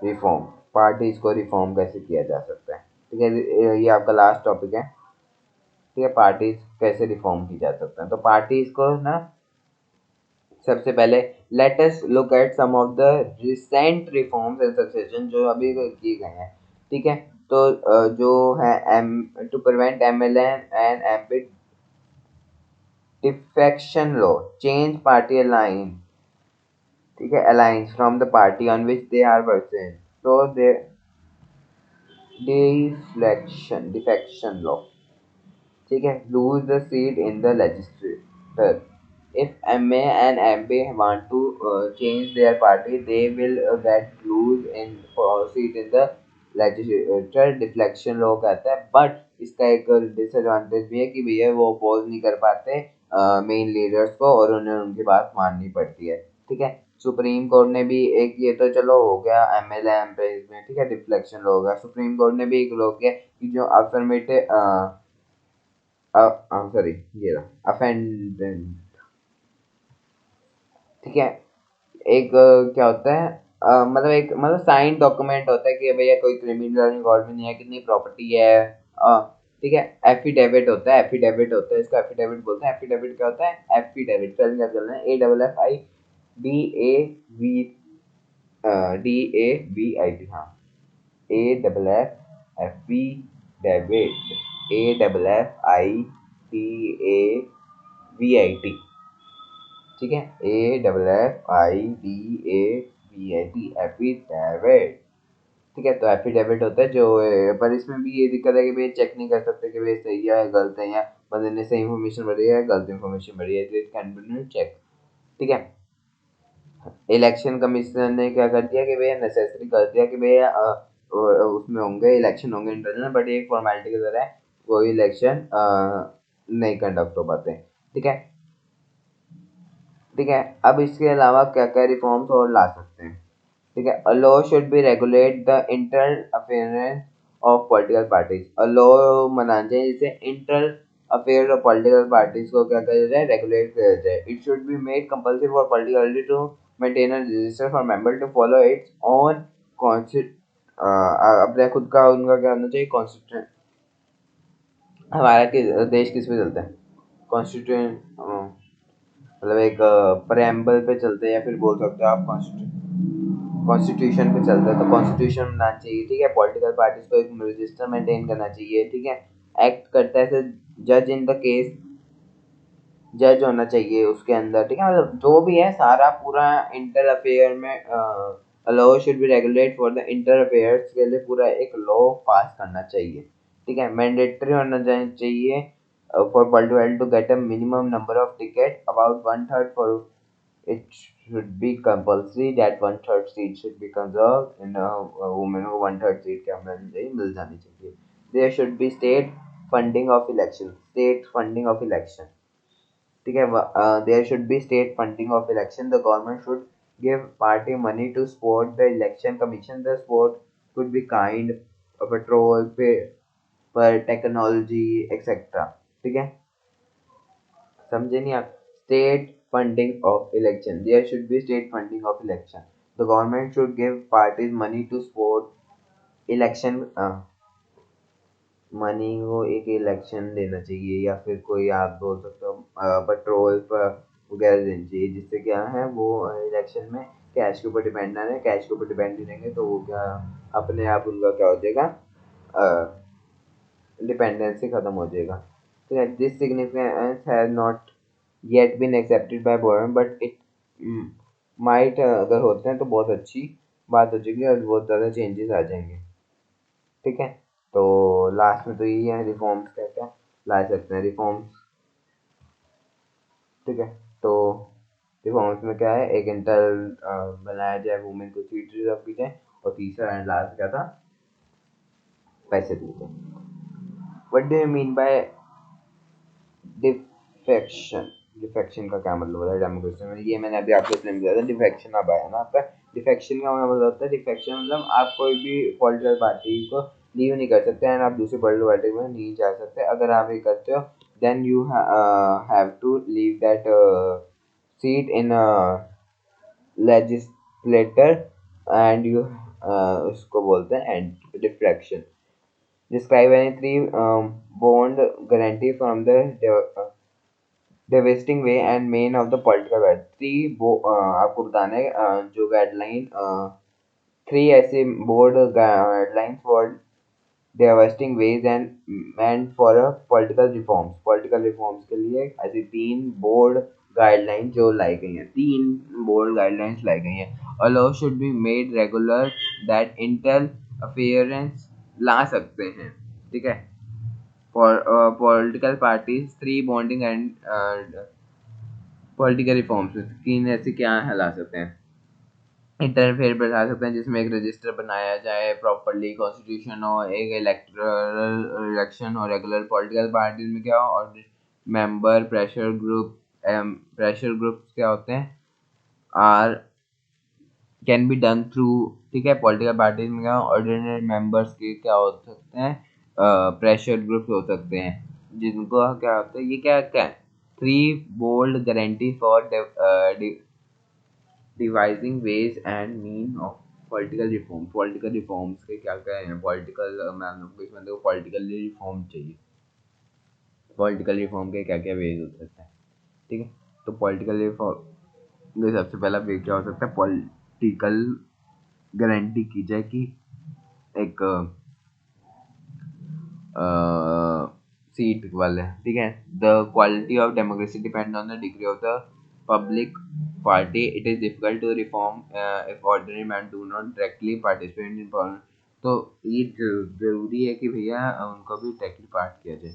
reform, parties को रिफॉर्म कैसे किया जा सकता है, ठीक है। ये आपका लास्ट टॉपिक है, ठीक है। पार्टीज कैसे रिफॉर्म की जा सकता है, तो पार्टीज को ना सबसे पहले let us look at some of the recent reforms and succession जो अभी किए गए हैं, ठीक है। तो जो है aim to prevent MLA and MP defection law change party line, ठीक है, alliance from the party on which they are present, so the defection law, ठीक है, lose the seat in the legislature if MA and MP want to change their party, they will get lose in seat in the legislature। Deflection law कहता है, but इसका एक disadvantage भी है कि भैया वो अपोज नहीं कर पाते मेन लीडर्स को और उन्हें उनकी बात माननी पड़ती है, ठीक है। सुप्रीम कोर्ट ने भी एक, ये तो चलो हो गया एमएलए एमपी में, ठीक है, डिफ्लेक्शन लो हो गया। सुप्रीम कोर्ट ने भी एक लो किया कि जो अफर्मेटिव सॉरी ये रहा अफेंडेंट, ठीक है। एक क्या होता है, मतलब एक मतलब साइन डॉक्यूमेंट होता है कि भैया कोई क्रिमिनल रिकॉर्ड में नहीं है, कितनी प्रॉपर्टी है, ठीक है। एफिडेविट होता है, एफिडेविट होता है, इसको एफिडेविट बोलते हैं। एफिडेविट क्या होता है, एफिडेविट स्पेलिंग क्या चल रहा है, AFFIDAV DAVIT, हाँ, AFFIDAVIT AFFIDAVIT, ठीक है, AFFIDAVIT एफिडेविट, ठीक है। तो एफिडेविट होता है जो पर इसमें भी ये दिक्कत है कि भाई चेक नहीं कर सकते कि भाई सही है गलत है, या बंदे ने सही इन्फॉर्मेशन भरी है गलत इन्फॉर्मेशन भरी है, इट कैन बी चेक, ठीक है। इलेक्शन कमीशन ने क्या कर दिया कि भैया नेसेसरी कर दिया कि भैया उसमें होंगे इलेक्शन होंगे इंटरनल, बट एक फॉर्मेलिटी की तरह है, कोई इलेक्शन नहीं कंडक्ट हो पाते, ठीक है, ठीक है। अब इसके अलावा क्या क्या रिफॉर्म्स और ला सकते हैं, ठीक है। A law should be regulate the internal affairs of political parties, a law बनाना चाहिए जिससे internal affair of political parties को क्या किया जाए, रेगुलेट किया जाए। It should be made compulsory for political party to maintain a register for member to follow its own constitute, अपने खुद का उनका क्या होना चाहिए कॉन्स्टिट्यूशन। हमारा देश किस पे चलता है, कॉन्स्टिट्यूशन, मतलब एक प्रेम्बल पे चलते हैं, या फिर बोल सकते हो आप कॉन्स्टिट्यूशन पे चलता है, तो कॉन्स्टिट्यूशन बनाना चाहिए, ठीक है। पॉलिटिकल पार्टीज को एक रजिस्टर मेंटेन करना चाहिए, ठीक है। एक्ट करता है जज इन द केस, जज होना चाहिए उसके अंदर, ठीक है। मतलब जो भी है सारा पूरा इंटर अफेयर में law should be regulate for the inter affairs के लिए पूरा एक लॉ पास करना चाहिए, ठीक है। मैंडेटरी होना चाहिए for political to get a minimum number of ticket about one third for, it should be compulsory that one third seat should be conserved in a woman को one third seat क्या मिल जानी चाहिए। There should be state funding of election, state funding of election, ठीक है। There should be state funding of election, the government should give party money to support the election commission, the support could be kind, petrol pay पर technology etcetera. ठीक है, समझे नहीं आप? State funding of election, there should be state funding of election, the government should give parties money to support election, money को एक election देना चाहिए, या फिर कोई आप बोल सकते हो पेट्रोल पर वगैरह देना चाहिए, जिससे क्या है वो इलेक्शन में कैश के ऊपर डिपेंड ना रहे। कैश के ऊपर डिपेंड नहीं रहेंगे तो वो क्या अपने आप उनका क्या हो जाएगा, डिपेंडेंसी खत्म हो जाएगा। ठीक है, this significance has not yet been accepted by government but it might, अगर होते हैं तो बहुत अच्छी बात हो जाएगी और बहुत ज़्यादा चेंजेस आ जाएंगे। ठीक है, तो लास्ट में तो यही है, रिफॉर्म्स क्या क्या ला सकते हैं रिफॉर्म्स। ठीक है, तो रिफॉर्म्स में क्या है, एक इंटर बनाया जाए, वुमेन को सीट रिजर्व की जाए, और तीसरा एंड लास्ट क्या था, पैसे दिए जाए। What do you mean bye defection? Defection का क्या मतलब होता है डेमोक्रेसी में? ये मैंने अभी आपको इसलिए बताया था, डिफेक्शन अब आया ना आपका। डिफेक्शन का मतलब होता है, डिफेक्शन मतलब आप कोई भी पॉलिटिकल पार्टी को लीव नहीं कर सकते एंड आप दूसरी पॉलिटिकल पार्टी में नहीं जा सकते। अगर आप ये करते हो then you have to leave that seat in legislator and you, उसको बोलते हैं and diffraction. Describe any three bond guarantee from the divesting way and men of the political bat. आपको बताना है जो गाइडलाइन, थ्री ऐसे board guidelines for divesting ways and meant for a political reforms के लिए ऐसी तीन बोर्ड गाइडलाइन जो लाई गई हैं, तीन बोर्ड गाइडलाइंस लाई गई हैं। और law should be made regular that inter affairs ला सकते हैं। ठीक है, for political parties, three bonding and political reforms में तीन ऐसे क्या ला सकते हैं, इंटरफेयर बढ़ा सकते हैं जिसमें एक रजिस्टर बनाया जाए प्रॉपरली, कॉन्स्टिट्यूशन हो, एक इलेक्टरल इलेक्शन हो रेगुलर, पॉलिटिकल पार्टीज में क्या हो, और मेंबर प्रेशर ग्रुप क्या होते हैं, are can be done through. ठीक है, पॉलिटिकल पार्टीज में क्या ऑर्डिनरी मेंबर्स के क्या हो सकते हैं, प्रेशर ग्रुप हो सकते हैं, जिनको क्या होता है, ये क्या क्या है, three bold guarantee for devising ways and mean of political reform. Political reforms के क्या क्या हैं, पॉलिटिकल इसमें देखो पॉलिटिकल रिफॉर्म चाहिए, पॉलिटिकल रिफॉर्म के क्या क्या वेज हो सकते हैं। ठीक है, तो पॉलिटिकल रिफॉर्म में सबसे पहला वे क्या हो सकता है, पॉलिटिकल गारंटी की जाए कि एक सीट वाले। ठीक है, the quality of democracy depend on the degree of the public party, it is difficult to reform if ordinary man do not directly participate in politics. तो ये जरूरी है कि भैया उनको भी डायरेक्टली पार्ट किया जाए।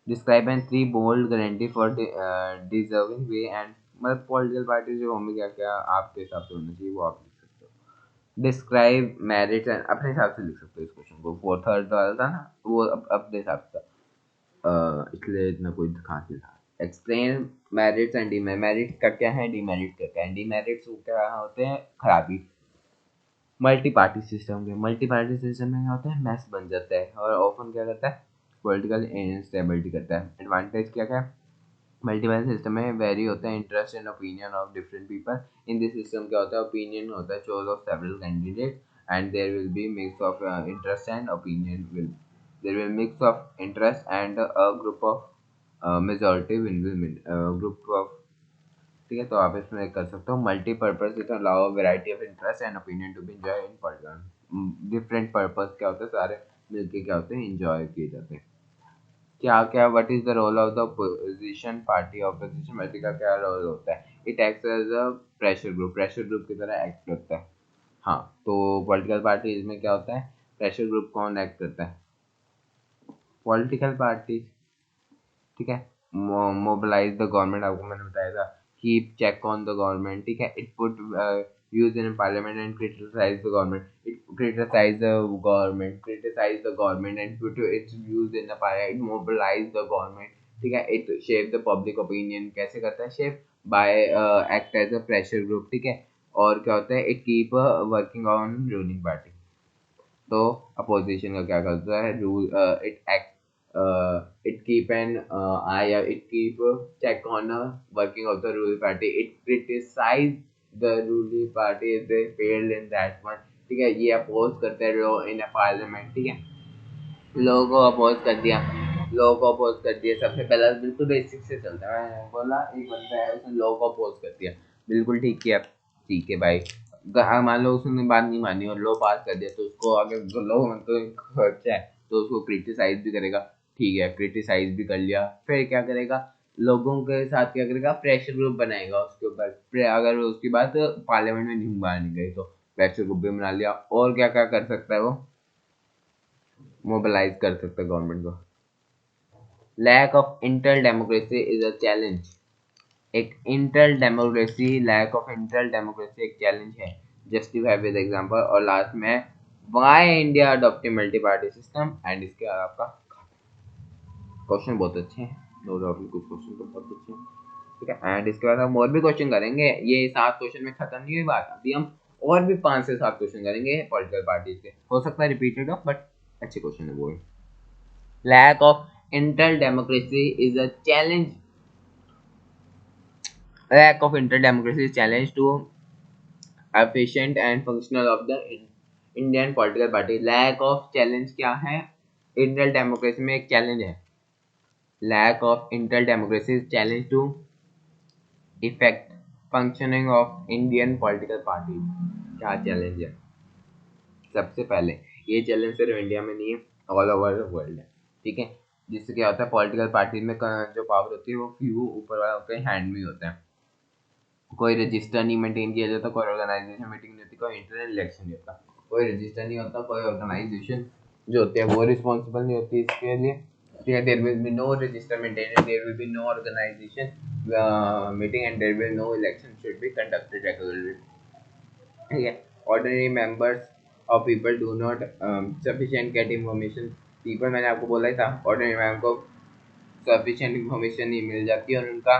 Describe and three bold guarantee for deserving way and, मतलब पॉलिटिकल पार्टी जो हमें क्या क्या आपके हिसाब से होना चाहिए वो आप लिख सकते हो। डिस्क्राइब मैरिट एंड, अपने हिसाब से लिख सकते हो इस क्वेश्चन को, फोर्थ थर्ड वाला था ना वो अपने हिसाब से इसलिए इतना कोई खास नहीं था। एक्सप्लेन मेरिट्स एंड डीमेरिट्स का क्या है, डीमेरिट्स का क्या है। डीमेरिट्स क्या होते हैं, खराबी मल्टी पार्टी सिस्टम के। मल्टी पार्टी सिस्टम में क्या होता है, मैस बन जाता है और ऑफन क्या करता है, पॉलिटिकल इंस्टेबिलिटी करता है। एडवांटेज क्या क्या है, मल्टी पार्टी सिस्टम में वेरी होता है interest and opinion of different people. In this system क्या होता है, ओपिनियन होता है choice of several candidate and there will be mix of interest and opinion will, there will mix of interest and a group of majority will group of। ठीक है, तो आप इसमें कर सकते हो multipurpose it allow variety of interest and opinion to be enjoy in politics. Different purpose क्या होते हैं, सारे मिलके क्या होते हैं, एंजॉय किए जाते हैं। क्या क्या what is the role of the opposition party, opposition party का क्या रोल होता है, it acts as a pressure group की तरह एक्ट करता है। हाँ, तो पॉलिटिकल पार्टी में क्या होता है, प्रेशर ग्रुप कौन एक्ट करता है, पॉलिटिकल पार्टी। ठीक है, मोबिलाइज द गवर्नमेंट, आपको मैंने बताया था, keep check on the government. ठीक है, it put use in parliament and criticise the government, it criticise the government and put its use in the parliament, it mobilise the government ठीक है। It shape the public opinion, कैसे करता है shape, by act as a pressure group, ठीक है। और क्या होता है, it keep working on ruling party. तो अपोजिशन का क्या करता है, rule it act it keep an eye it keep check on working of the ruling party, it criticise the ruling party if they failed in that one, ठीक है। ये oppose करते हैं लॉ इन अ पार्लियामेंट, ठीक है। लोगों को oppose कर दिया, लोगों को अपोज कर दिया, सबसे पहला बिल्कुल बेसिक से चलता है। मैंने बोला एक बंदा है, उसने लोगों को अपोज कर दिया, बिल्कुल ठीक किया, ठीक है भाई। मान लो उसने बात नहीं मानी और लो पास कर दिया, तो उसको अगर लो तो अच्छा है, तो उसको क्रिटिसाइज भी करेगा, ठीक है। क्रिटिसाइज भी कर लिया, फिर क्या करेगा, लोगों के साथ क्या करेगा, प्रेशर ग्रुप बनाएगा उसके ऊपर। फिर अगर उसकी बात पार्लियामेंट में नहीं मानी गई तो प्रेशर ग्रुप भी बना लिया। और क्या क्या कर सकता है वो, मोबिलाइज कर सकता है गवर्नमेंट को। Lack of internal democracy is a challenge, एक internal democracy, lack of internal democracy एक चैलेंज है, जस्टिफाई विद एग्जांपल। और लास्ट में why India adopting multi party system, and इसके बाद आपका क्वेश्चन बहुत अच्छे हैं, नो डाउट कुछ क्वेश्चन तो बहुत अच्छे हैं, ठीक है। एंड इसके बाद हम और भी क्वेश्चन करेंगे, ये 7 क्वेश्चन में खत्म नहीं हुई बात, अभी हम और भी 5 से 7 क्वेश्चन करेंगे पॉलिटिकल पार्टी के, हो सकता है रिपीटेड हो, बट अच्छे क्वेश्चन है वो। Lack of internal democracy is a challenge. Lack of internal democracy is a challenge to efficient and functional of the Indian political party. Lack of challenge क्या है? Internal democracy में एक challenge है. Lack of internal democracy is challenge to effect functioning of Indian political parties. क्या challenge है? सबसे पहले ये चैलेंज सिर्फ इंडिया में नहीं है, ऑल ओवर द वर्ल्ड है, ठीक है। जिससे क्या होता है, पॉलिटिकल पार्टी में जो पावर होती है वो फ्यू ऊपर वाला होता है, हैंड में होता है। कोई रजिस्टर नहीं मेंटेन किया जाता, कोई ऑर्गेनाइजेशन मीटिंग नहीं होती, कोई इंटरनल इलेक्शन नहीं होता, कोई रजिस्टर नहीं होता, कोई ऑर्गेनाइजेशन जो होती है वो रिस्पॉन्सिबल नहीं होती इसके लिए, ठीक है। There will be no register maintain, there will be no organisation meeting, and there will no election should be conducted regularly, ठीक है। ऑर्डिनरी मेंबर्स और people do not sufficient get information, people मैंने आपको बोला ही था, ऑर्डिनरी मेंबर को sufficient information नहीं मिल जाती, और उनका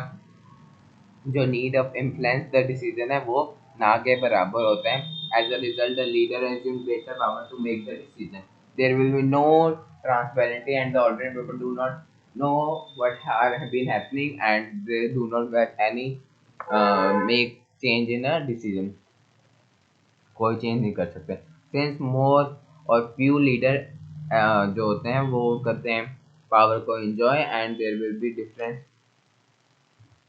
जो need of influence the decision है वो ना के बराबर होता है। As a result the leader has in greater power to make the decision, there will be no transparency, and the ordinary people do not know what are been happening, and they do not get any make change in a decision, कोई change नहीं कर सकते। Since मोर और few leader जो होते हैं वो करते हैं पावर को enjoy, and there will be difference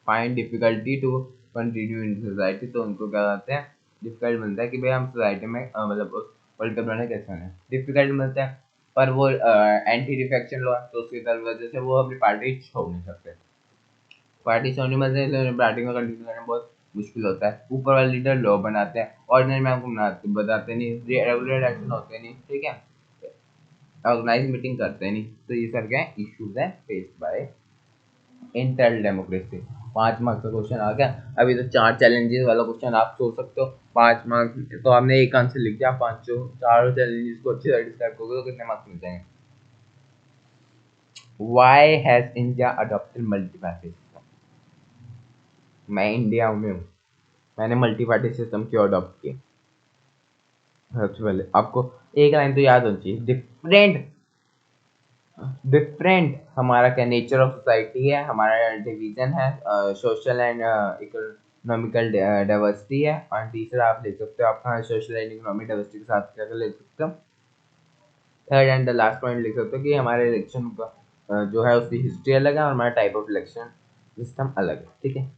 find difficulty to continue in society, तो उनको क्या कहते हैं, डिफिकल्ट मिलता है कि भाई हम सोसाइटी में मतलब उस पॉलिटिकल बनाने कैसे हैं, डिफिकल्ट मिलता है। पर वो एंटी डिफेक्शन लॉ, तो उसकी वजह से वो अपनी पार्टी छोड़ नहीं सकते, पार्टी छोड़ने में से पार्टी में कंटिन्यू करना बहुत मुश्किल होता है। ऊपर वाले लीडर लॉ बनाते हैं, ऑर्डिनरी मैम को बताते नहीं, रेगुलर इलेक्शन होते नहीं, ठीक है, ऑर्गेनाइज मीटिंग करते नहीं, तो ये सर क्या इश्यूज है faced by internal democracy. 5 marks का क्वेश्चन आ गया। अभी तो 4 चैलेंजेस वाला क्वेश्चन आप सोच सकते हो, 5 मार्क्स तो आपने एक आंसर लिख दिया, 4 चैलेंजेस को अच्छे से डिस्क्राइब करोगे तो कितने मार्क्स मिल जाएंगे। Why has India adopted multi-party system? मैं इंडिया में हूँ, मैंने मल्टी पार्टी सिस्टम क्यों अडॉप्ट किया। सबसे पहले आपको एक लाइन तो याद होनी चाहिए, डिफरेंट डिफरेंट हमारा क्या नेचर ऑफ सोसाइटी है, हमारा डिवीजन है, सोशल एंड इकोनॉमिकल डाइवर्सिटी है। और तीसरा आप लिख सकते हो आपका सोशल एंड इकोनॉमिक डाइवर्सिटी के साथ क्या लिख सकते हो। Third and the last point लिख सकते हो कि हमारे इलेक्शन का जो है उसकी हिस्ट्री अलग है और हमारा टाइप ऑफ इलेक्शन सिस्टम अलग है, ठीक है।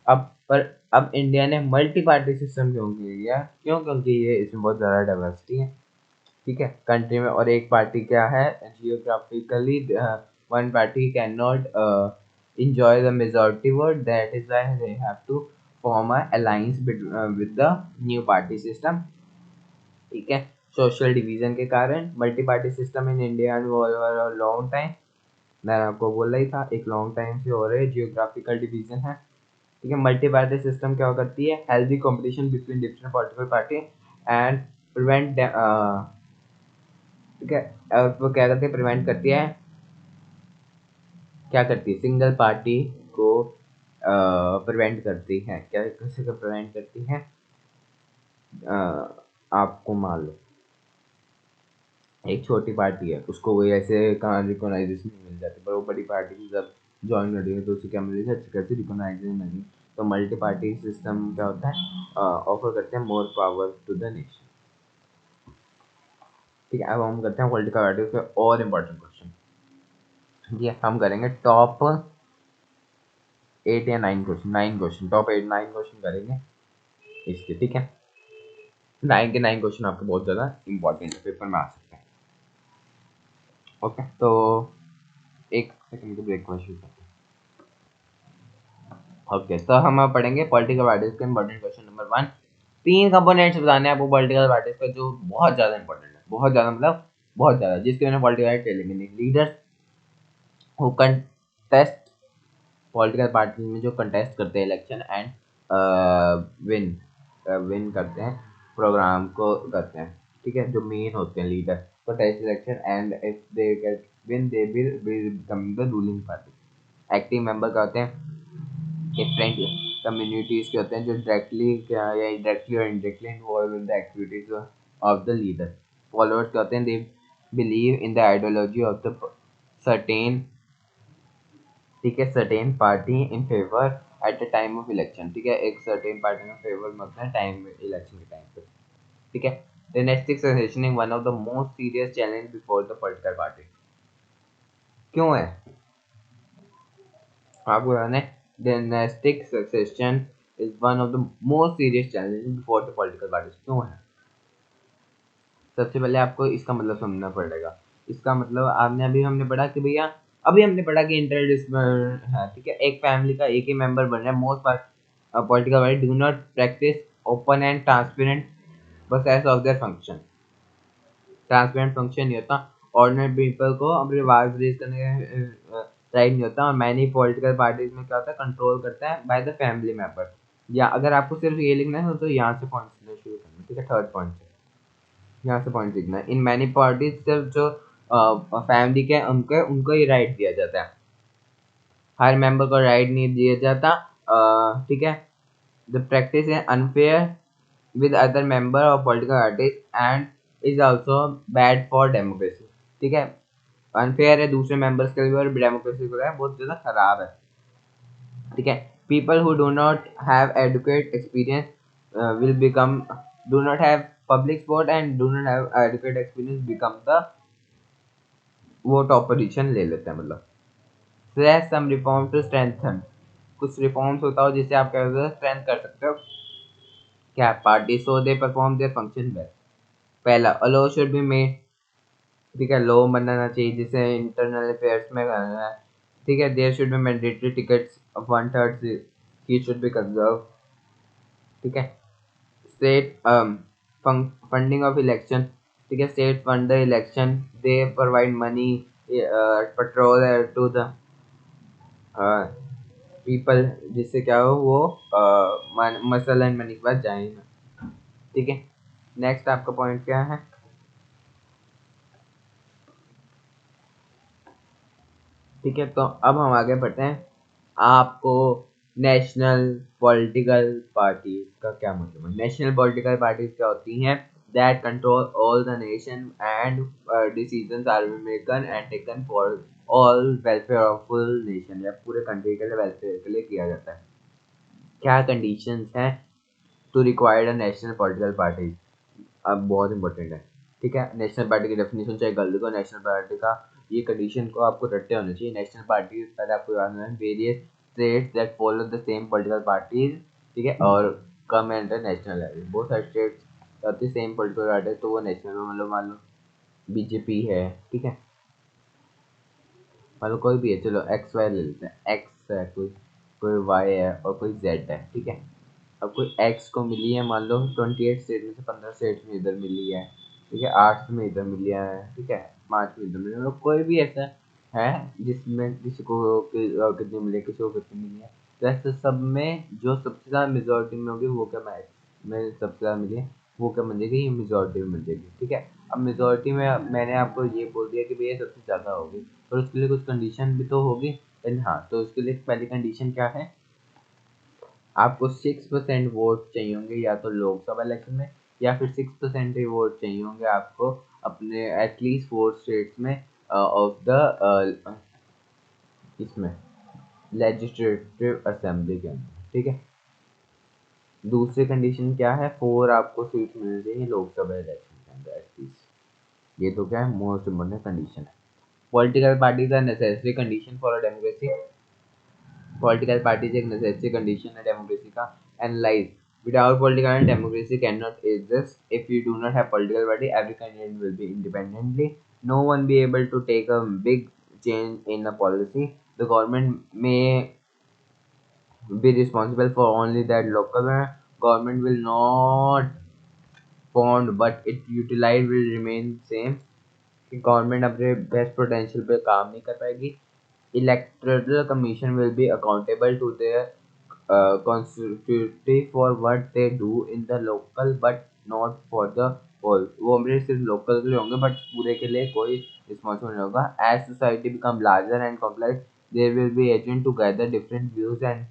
अब इंडिया ने मल्टी पार्टी सिस्टम क्यों किया, क्यों, क्योंकि ये इसमें बहुत ज़्यादा डाइवर्सिटी है, ठीक है, कंट्री में। और एक पार्टी क्या है, geographically one party can not enjoy the majority vote, that is why they have to form a alliance with the new party system, ठीक है। सोशल डिवीजन के कारण multi party system in India long time, मैंने आपको बोला ही था एक लॉन्ग टाइम से हो रहे, जियोग्राफिकल डिवीजन है, ठीक है। मल्टी पार्टी सिस्टम क्या करती है, healthy competition between different political party and prevent, ठीक है, वो क्या करती है, प्रिवेंट करती है क्या करती है, सिंगल पार्टी को प्रिवेंट करती है। क्या कैसे का प्रिवेंट करती है, अ, आपको मान लो एक छोटी पार्टी है, उसको कोई ऐसे कहाँ रिकॉग्नाइजेशन नहीं मिल जाती, पर वो बड़ी पार्टी की जब ज्वाइन कर रही है तो उसे क्या मिलेगी, अच्छी खासी रिकॉग्नाइजेशन मिलेगी। तो मल्टी पार्टी सिस्टम क्या होता है, ऑफर करते हैं more power to the nation. ठीक है, अब हम करते हैं पॉलिटिकल पार्टीज के और इम्पोर्टेंट क्वेश्चन। ये हम करेंगे टॉप 8 या 9 क्वेश्चन, 9 क्वेश्चन, टॉप 8 9 क्वेश्चन करेंगे इसके। ठीक है, 9 के 9 क्वेश्चन आपके बहुत ज़्यादा इंपॉर्टेंट है, पेपर में आ सकते हैं। ओके, तो एक सेकंड के ब्रेक क्वेश्चन करते हैं। ओके, तो हम अब पढ़ेंगे पॉलिटिकल पार्टीज के इंपॉर्टेंट क्वेश्चन नंबर 1। 3 कंपोनेंट्स बताने हैं आपको पॉलिटिकल पार्टीज का जो बहुत ज़्यादा इंपॉर्टेंट है, बहुत ज़्यादा मतलब बहुत ज़्यादा, जिसके बिना पॉलिटिकल पार्टी चलेंगे नहीं। Leaders who contest, political party में जो कंटेस्ट करते हैं इलेक्शन एंड विन, विन करते हैं, प्रोग्राम को करते हैं। ठीक है, जो मेन होते हैं leader contest election and if they get win they will become the ruling party. Active member का होते हैं डिफरेंट कम्युनिटीज के होते हैं जो डायरेक्टली या इनडायरेक्टली और indirectly involve in the activities of the leader. Followers के होते हैं they believe in the ideology of the certain, ठीक है, certain party in favour at the time of election. ठीक है, एक सर्टेन पार्टी में फेवर में होता है टाइम इलेक्शन के टाइम पे। ठीक है, dynastic successioning one of the most serious challenge before the political party. क्यों है आपको बताना है, dynastic succession is one of the most serious challenge before the political party. क्यों है, सबसे पहले आपको इसका मतलब समझना पड़ेगा। इसका मतलब आपने अभी हमने पढ़ा कि भैया, अभी हमने पढ़ा कि इंटर है, ठीक है, एक फैमिली का एक ही मेंबर बन रहा है। Most political party do not practice open and transparent process of their function. Transparent function नहीं होता, ऑर्डिनरी पीपल को अपनी आवाज रेज करने का राइट नहीं होता। और मैनी पॉलिटिकल पार्टीज में क्या होता है, कंट्रोल करता है बाय द फैमिली मेंबर। या अगर आपको सिर्फ ये लिखना है तो यहाँ से पॉइंट शुरू करना है। ठीक है, थर्ड पॉइंट से यहाँ से पॉइंट लिखना है। इन मैनी पार्टीज सिर्फ जो फैमिली के उनके उनको ही राइट दिया जाता है, हर मेंबर को राइट नहीं दिया जाता। ठीक है, the practice is unfair with other member of political parties and is also bad for democracy। ठीक है, अनफेयर है दूसरे मेंबर्स के लिए और डेमोक्रेसी को है बहुत ज़्यादा खराब है। ठीक है, people who do not have educate experience will become, do not have public support and do not have educate experience become the, वो टॉप पोजीशन ले लेते हैं। मतलब slash some reform to strengthen, कुछ रिफॉर्म्स होता हो जिससे आप क्या स्ट्रेंथ कर सकते हो क्या party so they perform their function well. पहला, a law should be made, ठीक है, लॉ बनना चाहिए जिसे इंटरनल अफेयर्स में करना है। ठीक है, there should be mandatory tickets of 1/3 seat should be conserve. ठीक है, स्टेट फंडिंग ऑफ इलेक्शन, ठीक है, state fund the election, they provide money petrol to the people, जिससे क्या हो वो मसल एंड मनी के पास जाए ना। ठीक है, नेक्स्ट आपका पॉइंट क्या है, ठीक है, तो अब हम आगे बढ़ते हैं। आपको नेशनल पॉलिटिकल पार्टीज का क्या मतलब है। नेशनल पॉलिटिकल पार्टीज क्या होती हैं, that control all the nation and decisions are making and taken for all welfare of full nation, या पूरे कंट्री के लिए वेलफेयर के लिए किया जाता है। क्या कंडीशंस हैं to required a national political party, अब बहुत इंपॉर्टेंट है। ठीक है, नेशनल पार्टी की डेफिनेशन चाहे कर लो, नेशनल पार्टी का ये कंडीशन को आपको रट्टे होने चाहिए। नेशनल पार्टी पहले आपको याद है, various states that follow the same political parties, ठीक है, और कम एंड नेशनल लेवल, बहुत सारे स्टेट्स होती सेम पॉलिटिकल पार्टी तो वो नेशनल में, मतलब मान लो बीजेपी है, ठीक है, मान लो कोई भी है, चलो एक्स वाई ले लेते हैं, एक्स है कोई, कोई वाई है और कोई जेड है। ठीक है, अब कोई एक्स को मिली है मान लो 28 स्टेट में से 15 स्टेट में इधर मिली है, ठीक है, 8 में इधर मिली है, ठीक है, 5 में इधर मिली है, मतलब कोई भी ऐसा है जिसमें किसी को कितनी मिली है, किसी को कितनी मिली है, तो ऐसे सब में जो सबसे ज़्यादा मेजोरिटी में होगी वो क्या मैक्स में सबसे ज़्यादा मिली है वो क्या बन जाएगी, ये मेजोरिटी में बन जाएगी। ठीक है, अब मेजोरिटी में मैंने आपको ये बोल दिया कि भैया सबसे ज़्यादा होगी, पर उसके लिए कुछ कंडीशन भी तो होगी। हाँ, तो उसके लिए पहली कंडीशन क्या है, आपको 6% वोट चाहिए होंगे या तो लोकसभा इलेक्शन में, या फिर 6% ही वोट चाहिए होंगे आपको अपने एटलीस्ट 4 स्टेट्स में ऑफ द इसमें लेजिस्लेटिव असेंबली के अंदर, ठीक है। दूसरी कंडीशन क्या है, 4 आपको सीट मिलनी चाहिए लोकसभा इलेक्शन के अंदर एटलीस्ट। ये तो क्या है, मोस्ट इम्पोर्टेंट कंडीशन है। Political parties are necessary condition for a democracy. Political parties एक नेसेसरी कंडीशन है डेमोक्रेसी का। Analyse, without political and democracy cannot exist. If you do not have political party, every candidate will be independently. No one be able to take a big change in a policy. The government may be responsible for only that local government will not fund, but its utility will remain same. कि government अपने best potential पे काम नहीं कर पाएगी। Electoral commission will be accountable to their constitutive for what they do in the local but not for the whole. वो हमारे सिर्फ लोकल के लिए होंगे बट पूरे के लिए कोई रिस्पॉन्सिबल नहीं होगा। As society become larger and complex, there will be agent to gather different views and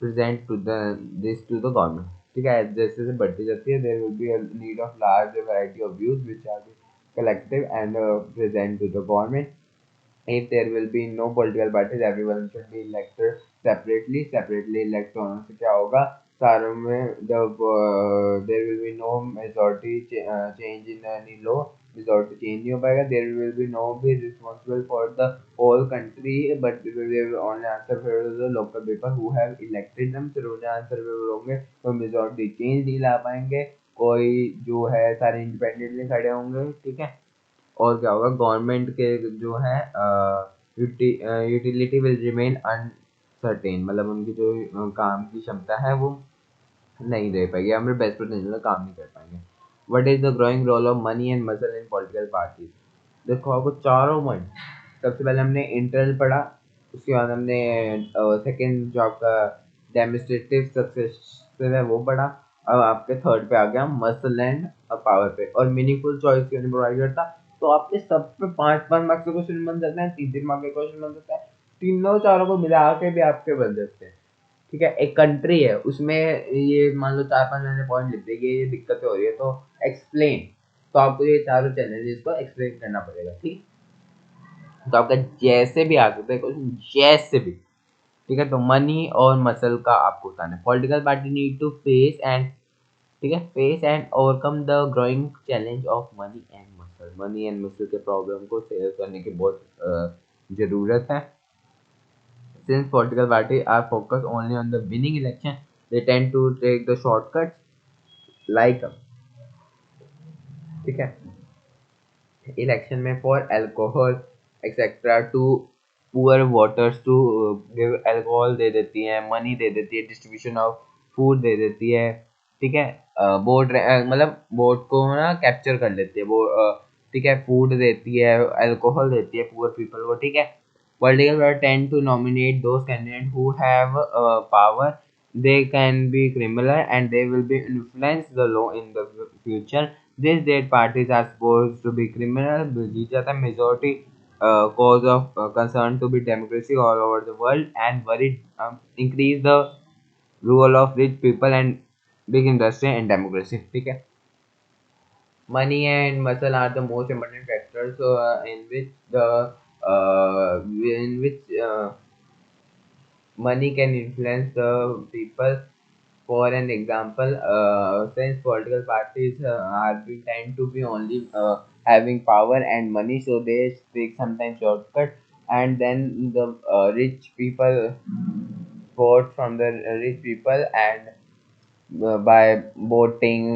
present to the this to the government, ठीक है। जैसे जैसे बढ़ती जाती है, there will be a need of large variety of views which are collective and present to the government. If there will be no political parties, everyone should be elected separately. Separately elect होने से क्या होगा, सारों में जब there will be no majority change in any law, majority change नहीं हो पाएगा। There will be no be responsible for the whole country, but they will only answer for the local people who have elected them। सिर्फ उन्हें answer होंगे, तो majority change नहीं ला पाएंगे। कोई जो है सारे इंडिपेंडेंटली खड़े होंगे, ठीक है। और क्या होगा, गवर्नमेंट के जो है यूटिलिटी विल रिमेन अनसर्टेन, मतलब उनकी जो काम की क्षमता है वो नहीं रह पाएगी, या फिर बेस्ट पोटेंशियल का काम नहीं कर पाएंगे। What is the growing role of money and muscle in political parties. देखो आपको चारों पॉइंट, सबसे पहले हमने इंटरनल पढ़ा, उसके बाद हमने सेकेंड जो आपका डेमोन्स्ट्रेटिव सक्सेस है वो पढ़ा। अब आपके थर्ड पे आ गया मसल एंड पावर पे, और मीनिंगफुल चॉइस क्यों नहीं प्रोवाइड करता। तो आपके सब पे 5-5 मार्क्स के क्वेश्चन बन जाते हैं, 3-3 मार्क्स के क्वेश्चन बन जाते हैं, तीनों चारों को मिला के भी आपके बन जाते हैं, ठीक है। एक कंट्री है उसमें ये मान लो 4-5 मैंने पॉइंट लिख दिए, ये दिक्कतें हो रही है तो एक्सप्लेन, तो आपको ये चारों चैलेंजेस को एक्सप्लेन करना पड़ेगा, ठीक। तो आपका जैसे भी आ सकता है क्वेश्चन, जैसे भी, ठीक है। तो मनी और मसल का आपको बताना है। Political party need to face and, ठीक है, face and overcome the growing challenge of money and muscle. Money and muscle के प्रॉब्लम को सेव करने की बहुत जरूरत है। Since political parties are focused only on the winning election, they tend to take the shortcuts like, ठीक है, election में for alcohol etcetera to poor voters to give alcohol दे देती है, मनी दे देती है, डिस्ट्रीब्यूशन ऑफ फूड दे देती है, ठीक है। वोट मतलब वोट को ना कैप्चर कर लेती है वो, ठीक है। फूड देती है, अल्कोहल देती है पुअर पीपल को, ठीक है। Political parties tend to nominate those candidates who have power. They can be criminal and they will be influence the law in the future. These dead parties are supposed to be criminal. जीत जाता है majority cause of concern to be democracy all over the world and worried increase the rule of rich people and big industry and democracy, ठीक है। Money and muscle are the most important factors in which money can influence the people. For an example, since political parties are we tend to be only having power and money, so they take sometimes shortcut, and then the rich people vote from the rich people, and by voting,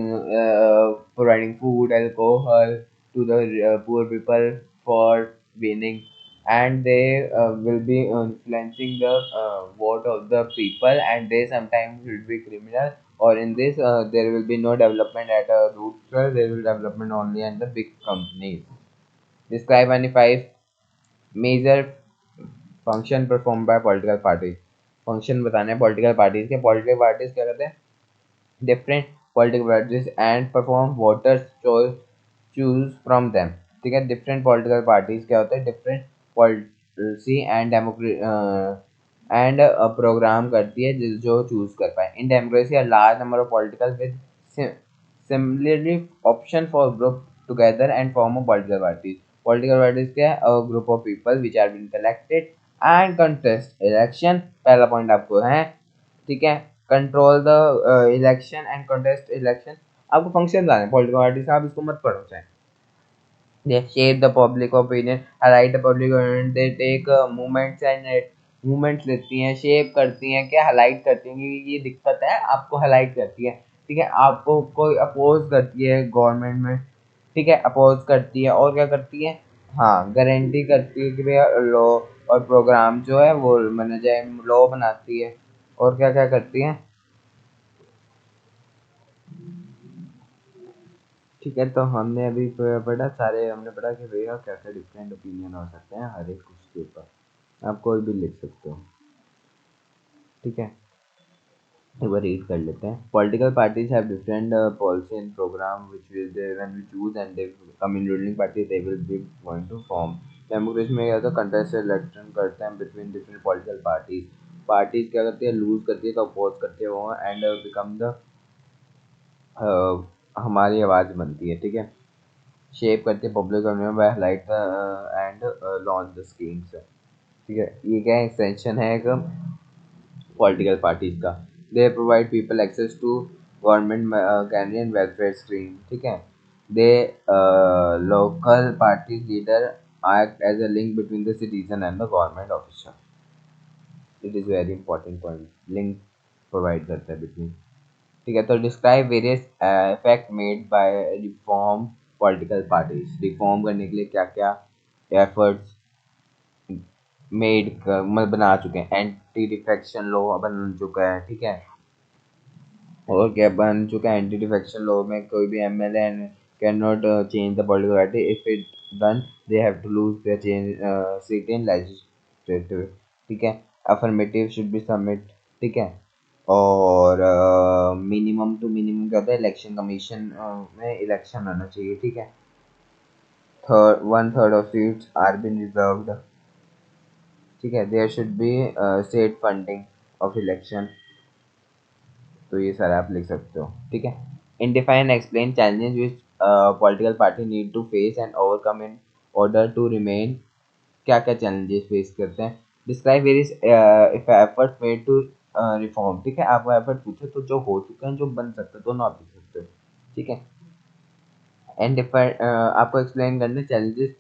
providing food, alcohol to the poor people for winning, and they will be influencing the vote of the people, and they sometimes will be criminal. Or in this, there will be no development at a root level. There will development only at the big companies. Describe any 5 major function performed by political parties. Function बताने हैं political parties के। Political parties क्या करते हैं, different political parties and perform voters choose from them, ठीक है। different political parties क्या होते हैं, different डेमोक्रेसी एंड प्रोग्राम करती है जो चूज कर पाए। In democracy a large number of political with similarly option for group together and form a political party. Political parties क्या है? A group of people which are been collected and contest election. पहला point आपको है, ठीक है, control the election and contest election. आपको function बताने political party से, आप इसको मत पढ़ो चाहे। They shape the public opinion, highlight the public opinion, they take movements and movements लेती हैं, शेप करती हैं, क्या हाईलाइट करती हैं कि ये दिक्कत है, आपको हाईलाइट करती है, ठीक है। आपको कोई अपोज करती है गवर्नमेंट में, ठीक है, अपोज करती है, और क्या करती है, हाँ, गारंटी करती है कि भैया लॉ और प्रोग्राम जो है वो बना जाए, लॉ बनाती है, और क्या क्या करती है, ठीक है। तो हमने अभी पढ़ा, सारे हमने पढ़ा कि भैया क्या क्या डिफरेंट ओपिनियन हो सकते हैं हर एक उसके ऊपर, आप कोई भी लिख सकते हो, ठीक है। एक बार रीड कर लेते हैं। Political parties have different policy and programme which will they when we choose and they come in ruling party they will be going to form. Democracy में क्या होता है, कंटेस्ट इलेक्शन करते हैं between different political parties. Parties क्या करती है, loose करती है तो अपोज करती है वो, एंड बिकम द हमारी आवाज़ बनती है, ठीक है। शेप करती है public opinion by highlight and launch the schemes, ठीक है। ये क्या एक्सटेंशन है एक पॉलिटिकल पार्टीज का। They provide people access to government candidate welfare scheme, ठीक है। They local party leader act as a link between the citizen and the government official. It is very important point, link provide करता है between, ठीक है। तो describe various effect made by reform political parties. Reform करने के लिए क्या क्या एफर्ट्स मेड बना चुके हैं। एंटी डिफेक्शन लॉ बन चुका है, ठीक है। और क्या बन चुका है, एंटी डिफेक्शन लॉ में कोई भी MLA can not change the political party, if it done they have to lose their change seat in legislative, ठीक है। अफर्मेटिव शुड बी सबमिट, ठीक है। और मिनिमम टू मिनिमम क्या होता है, इलेक्शन कमीशन में इलेक्शन होना चाहिए, ठीक है। Third, one third of seats are been reserved, ठीक है। There should be state funding of election. तो ये सारे आप लिख सकते हो, ठीक है। In define explain challenges which political party need to face and overcome in order to remain. क्या क्या चैलेंजेस फेस करते हैं। Describe various efforts made to reform, ठीक है। आपको एफर्ट पूछे तो जो हो चुके हैं, जो बन सकते हैं, दोनों आप लिख सकते हो, ठीक है। एंड आपको एक्सप्लेन करने challenges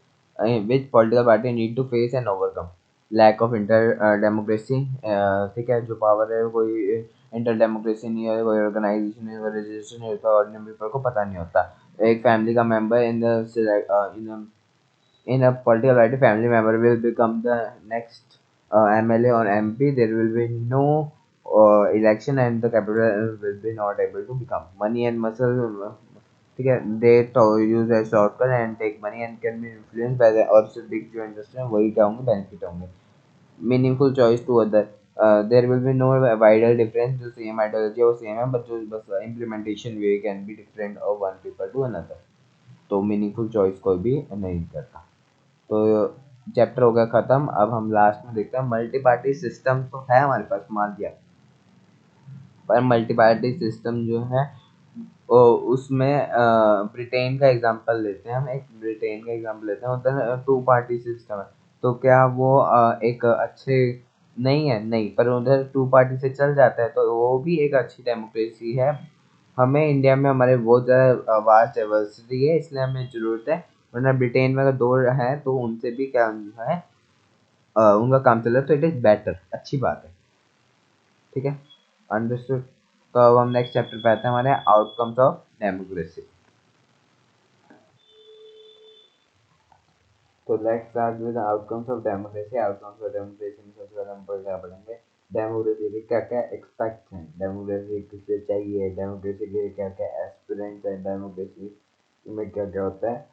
which political party need to face and overcome. Lack of inter democracy, ठीक है, जो पावर है कोई इंटर डेमोक्रेसी नहीं है, कोई ऑर्गेनाइजेशन नहीं, कोई रजिस्ट्रेशन नहीं होता, ऑर्डिनरी पीपल को पता नहीं होता। एक फैमिली का member in a political party, family member will become the next MLA or MP. There will be no election, and the capital will be not able to become money and muscle. ठीक है, they to use a shortcut and take money and can be influenced by the और से big जो industry है वही क्या होंगे, benefit होंगे। Meaningful choice to other, there will be no wider difference, जो सेम आइडियोलॉजी है वो सेम है, बट जो बस implementation way can be different of one people to another. तो मीनिंगफुल चॉइस कोई भी नहीं करता। तो चैप्टर हो गया खत्म। अब हम लास्ट में देखते हैं, मल्टी पार्टी सिस्टम तो है हमारे पास, मान लिया, पर मल्टी पार्टी सिस्टम जो है उसमें ब्रिटेन का एग्जांपल लेते हैं हम। एक ब्रिटेन का एग्जांपल लेते हैं, उधर टू पार्टी सिस्टम है। तो क्या वो एक अच्छे नहीं है? नहीं, पर उधर टू पार्टी से चल जाता है, तो वो भी एक अच्छी डेमोक्रेसी है। हमें इंडिया में हमारे बहुत ज़्यादा वास्ट डाइवर्सिटी है, इसलिए हमें ज़रूरत है। वरना ब्रिटेन में अगर दो हैं तो उनसे भी क्या है, उनका काम चल रहा है, तो इट इज़ बेटर, अच्छी बात है, ठीक है। अंडरस्टूड। तो अब हम नेक्स्ट चैप्टर पे आते हैं, हमारे आउटकम्स ऑफ डेमोक्रेसी। तो let's start with outcomes of democracy. Outcomes of democracy में सबसे पहले हम क्या पढ़ेंगे, डेमोक्रेसी के क्या क्या एक्सपेक्ट्स हैं, डेमोक्रेसी किसे चाहिए, डेमोक्रेसी के क्या क्या एस्पिरेंट्स हैं, डेमोक्रेसी में क्या क्या होता है,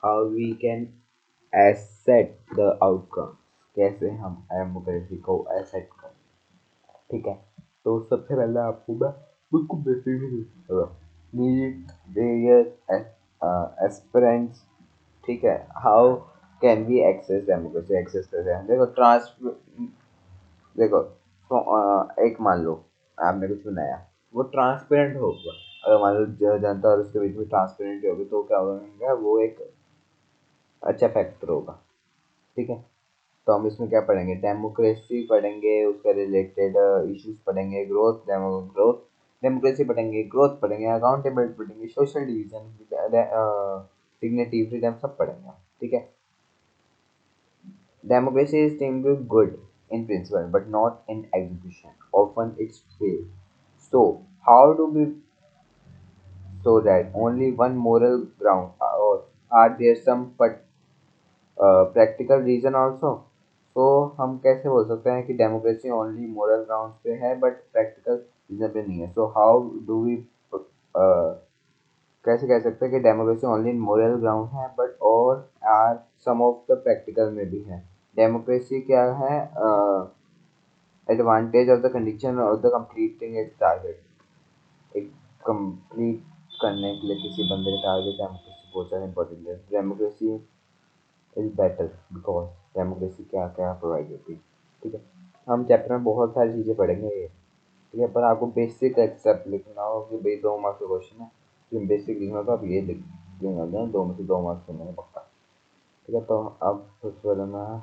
how we can assess the outcome, कैसे हम डेमोक्रेसी को एसेट करें, ठीक है। तो सबसे पहले आपको मैं बिल्कुल बेसिक नीड वेरियस एस्पिरेंट्स, ठीक है। How can we access democracy, access करते हैं। देखो एक मान लो आपने कुछ बनाया, वो ट्रांसपेरेंट होगा। अगर मान लो जनता और उसके बीच में ट्रांसपेरेंट होगी तो क्या होगा, वो एक अच्छा फैक्टर होगा। ठीक है, तो हम इसमें क्या पढ़ेंगे, डेमोक्रेसी पढ़ेंगे, उसका रिलेटेड इश्यूज पढ़ेंगे, ग्रोथ डेमोक्रेसी पढ़ेंगे, ग्रोथ पढ़ेंगे, अकाउंटेबिलिटी पढ़ेंगे, सोशल डिवीजन, डिग्निटी, फ्रीडम सब पढ़ेंगे। ठीक है, democracy is deemed good in principle but not in execution. Often it's failed. So, how do we show that only one moral ground, or are there some practical reason also? तो हम कैसे बोल सकते हैं कि डेमोक्रेसी ओनली मोरल ग्राउंड पे है but practical reason पे नहीं है? सो हाउ डू वी कैसे कह सकते हैं कि डेमोक्रेसी ओनली मोरल ग्राउंड है बट और are some of the practical में भी है? डेमोक्रेसी क्या है? Advantage of the condition of the completing its target. एक कंप्लीट करने के लिए किसी बंदे का टारगेट डेमोक्रेसी बहुत ज़्यादा इंपॉर्टेंट है। Democracy is better because democracy क्या क्या प्रोवाइड होती है। ठीक है, हम चैप्टर में बहुत सारी चीज़ें पढ़ेंगे ये। ठीक है, पर आपको बेसिक एक्सेप्ट लिखना हो कि भाई 2 मार्क्स का क्वेश्चन है, जो बेसिक लिखना तो आप ये लिख देंगे, 2 में से 2 मार्क्स मिलेंगे पक्का। ठीक है, तो अब सबसे पहले मैं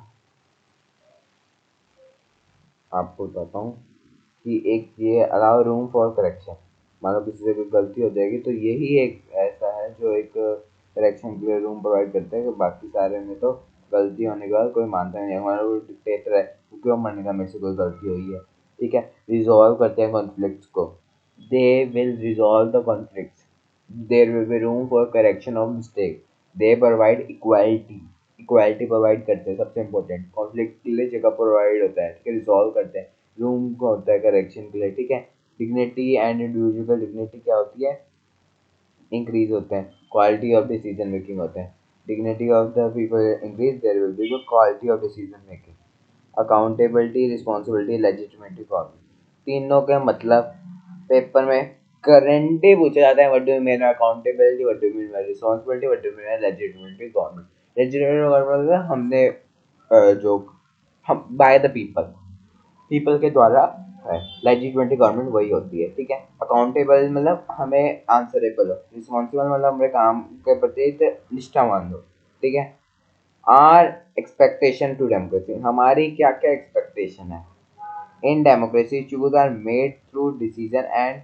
आपको बताता हूँ कि एक ये अलाउ रूम फॉर करेक्शन। मान लो किसी से कोई गलती हो जाएगी तो यही एक ऐसा है जो एक करेक्शन के लिए रूम प्रोवाइड करता है, कि बाकी सारे में तो गलती होने के बाद कोई मानता नहीं है। हमारा वो डिक्टेटर है, वो क्यों मानेगा मेरे से कोई गलती हुई है? ठीक है, रिजॉल्व करते हैं कॉन्फ्लिक्ट्स को, they will resolve the conflicts, there will be room for correction of mistake, they provide equality, equality provide करते हैं, सबसे इंपॉर्टेंट कॉन्फ्लिक्ट के लिए जगह प्रोवाइड होता है। ठीक है, रिजॉल्व करते हैं, रूम को होता है करेक्शन के लिए। ठीक है, डिग्निटी एंड इंडिविजुअल डिग्निटी क्या होती है, इंक्रीज होते हैं, क्वालिटी ऑफ डिसीजन मेकिंग होते हैं। Dignity of the people increase, there will be quality of decision making. Accountability, responsibility, legitimacy, government. तीनों के मतलब पेपर में करंट ही पूछा जाता है। What do you mean accountability, what do you mean responsibility, what do you mean legitimacy, government. Legitimacy government हमने जो हम बाय द पीपल, पीपल के द्वारा है। लेजिटिमेटी गवर्नमेंट वही होती है। ठीक है, अकाउंटेबल मतलब हमें आंसरेबल हो, रिस्पॉन्सिबल मतलब हमारे काम के प्रति निष्ठावान हो। ठीक है, आर एक्सपेक्टेशन टू डेमोक्रेसी, हमारी क्या क्या एक्सपेक्टेशन है। In democracy choose are made through decision and,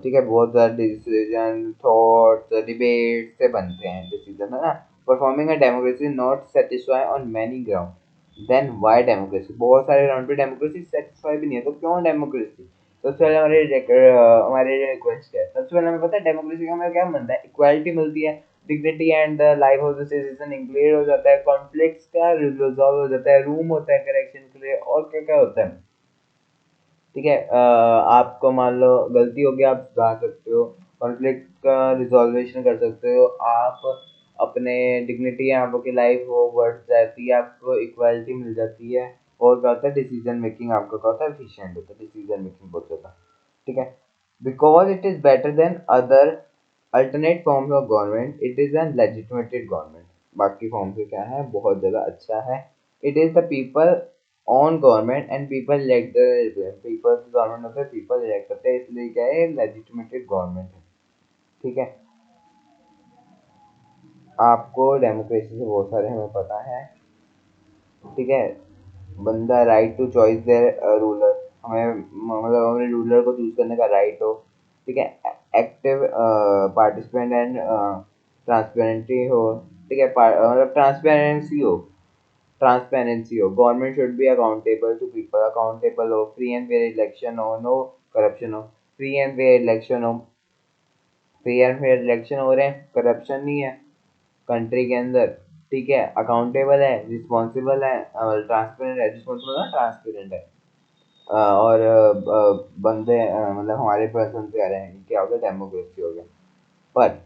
ठीक है, बहुत सारे डिसीजन थॉट्स डिबेट से बनते हैं डिसीजन, है ना। Performing a democracy not satisfy on many ground, then why democracy, बहुत सारे ग्राउंड पे डेमोक्रेसी सेटिस्फाई भी नहीं है तो क्यों डेमोक्रेसी? सबसे पहले हमारे रिक्वेस्ट है, सबसे पहले हमें पता है डेमोक्रेसी का हमें क्या मिलता है, इक्वालिटी मिलती है, dignity and the life of the citizen include हो जाता है, कॉन्फ्लिक्ट्स का रिजॉल्व हो जाता है, रूम होता है करेक्शन के लिए, और क्या क्या होता है। ठीक है, आपको मान लो गलती हो गई, आप सुधार सकते हो, कॉन्फ्लिक्ट का रिजॉल्वेशन कर सकते हो आप, अपने डिग्निटी है, आपकी लाइफ वो बढ़ जाती है, आपको इक्वालिटी मिल जाती है, और क्या होता है, डिसीजन मेकिंग आपका क्या होता है, एफिशिएंट होता है, डिसीजन मेकिंग बहुत ज़्यादा। ठीक है, because it is better than other alternate forms of government, it is an legitimated government, बाकी फॉर्म से क्या है, बहुत ज़्यादा अच्छा है। It is the people on government and people elect the people, government होता है, पीपल इलेक्ट करते हैं, इसलिए क्या है, लेजिटिमेटेड गवर्नमेंट है। ठीक है, आपको डेमोक्रेसी से बहुत सारे हमें पता है। ठीक है, बंदा right to choice their ruler, हमें मतलब हमें रूलर को चूज करने का राइट हो। ठीक है, एक्टिव पार्टिसिपेंट एंड ट्रांसपेरेंटी हो। ठीक है, मतलब ट्रांसपेरेंसी हो, government should be accountable to people, accountable हो, फ्री एंड फेयर इलेक्शन हो, नो करप्शन हो, फ्री एंड फेयर इलेक्शन हो, फ्री एंड फेयर इलेक्शन हो रहे हैं, करप्शन नहीं है कंट्री के अंदर। ठीक है, अकाउंटेबल है, रिस्पॉन्सिबल है, ट्रांसपेरेंट है, रिस्पॉन्सिबल है, ट्रांसपेरेंट है, और बंदे मतलब हमारे पर्सन से आ रहे हैं, क्या हो गया, डेमोक्रेसी हो गया। पर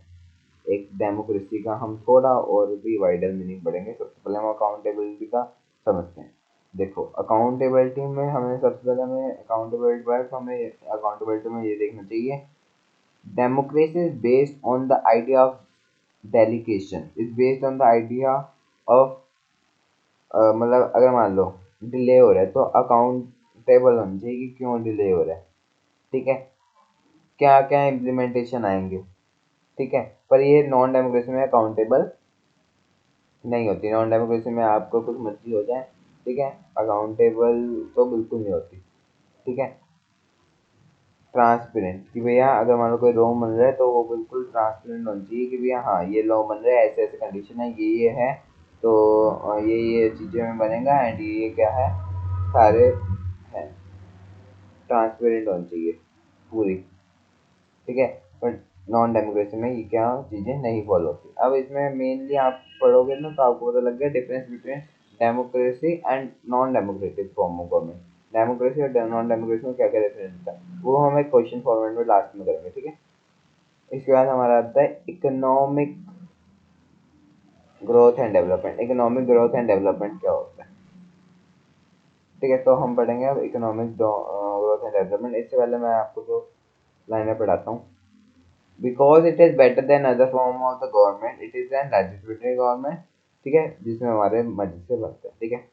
एक डेमोक्रेसी का हम थोड़ा और भी वाइडर मीनिंग पढ़ेंगे। सबसे पहले हम अकाउंटेबिलिटी का समझते हैं। देखो, अकाउंटेबिलिटी में हमें सबसे पहले हमें अकाउंटेबिलिटी पर हमें अकाउंटेबिलिटी में ये देखना चाहिए, democracy is based on the idea of delegation, is based on the idea of, मतलब अगर मान लो डिले हो रहा है तो अकाउंटेबल होना चाहिए कि क्यों डिले हो रहा है। ठीक है, क्या क्या इम्प्लीमेंटेशन आएंगे। ठीक है, पर ये नॉन डेमोक्रेसी में अकाउंटेबल नहीं होती। नॉन डेमोक्रेसी में आपको कुछ मर्जी हो जाए, ठीक है, अकाउंटेबल तो बिल्कुल नहीं होती। ठीक है, ट्रांसपेरेंट कि भैया अगर मान लो कोई लॉ बन रहा है तो वो बिल्कुल ट्रांसपेरेंट होना चाहिए कि भैया हाँ ये लॉ बन रहा है, ऐसे ऐसे कंडीशन है, ये है, तो ये चीज़ें में बनेगा एंड ये क्या है, सारे हैं, ट्रांसपेरेंट होनी चाहिए पूरी। ठीक है, बट नॉन डेमोक्रेसी में ये क्या चीज़ें नहीं फॉलो होती। अब इसमें मेनली आप पढ़ोगे ना तो आपको पता लग गया difference between democracy and non democratic form of government. Democracy और नॉन डेमोक्रेसी में क्या क्या डिफरेंस होता है वो हम एक क्वेश्चन फॉर्मेट में लास्ट में करेंगे। ठीक है, इसके बाद हमारा आता है economic growth and development. Economic growth and development क्या होता है? ठीक है, तो हम पढ़ेंगे अब इकोनॉमिक ग्रोथ एंड डेवलपमेंट। इससे पहले मैं आपको जो लाइनें पढ़ाता हूँ। Because it is better than other form of the government, it is an legislative government. ठीक है, जिसमें हमारे मर्जी से बनते हैं। ठीक है,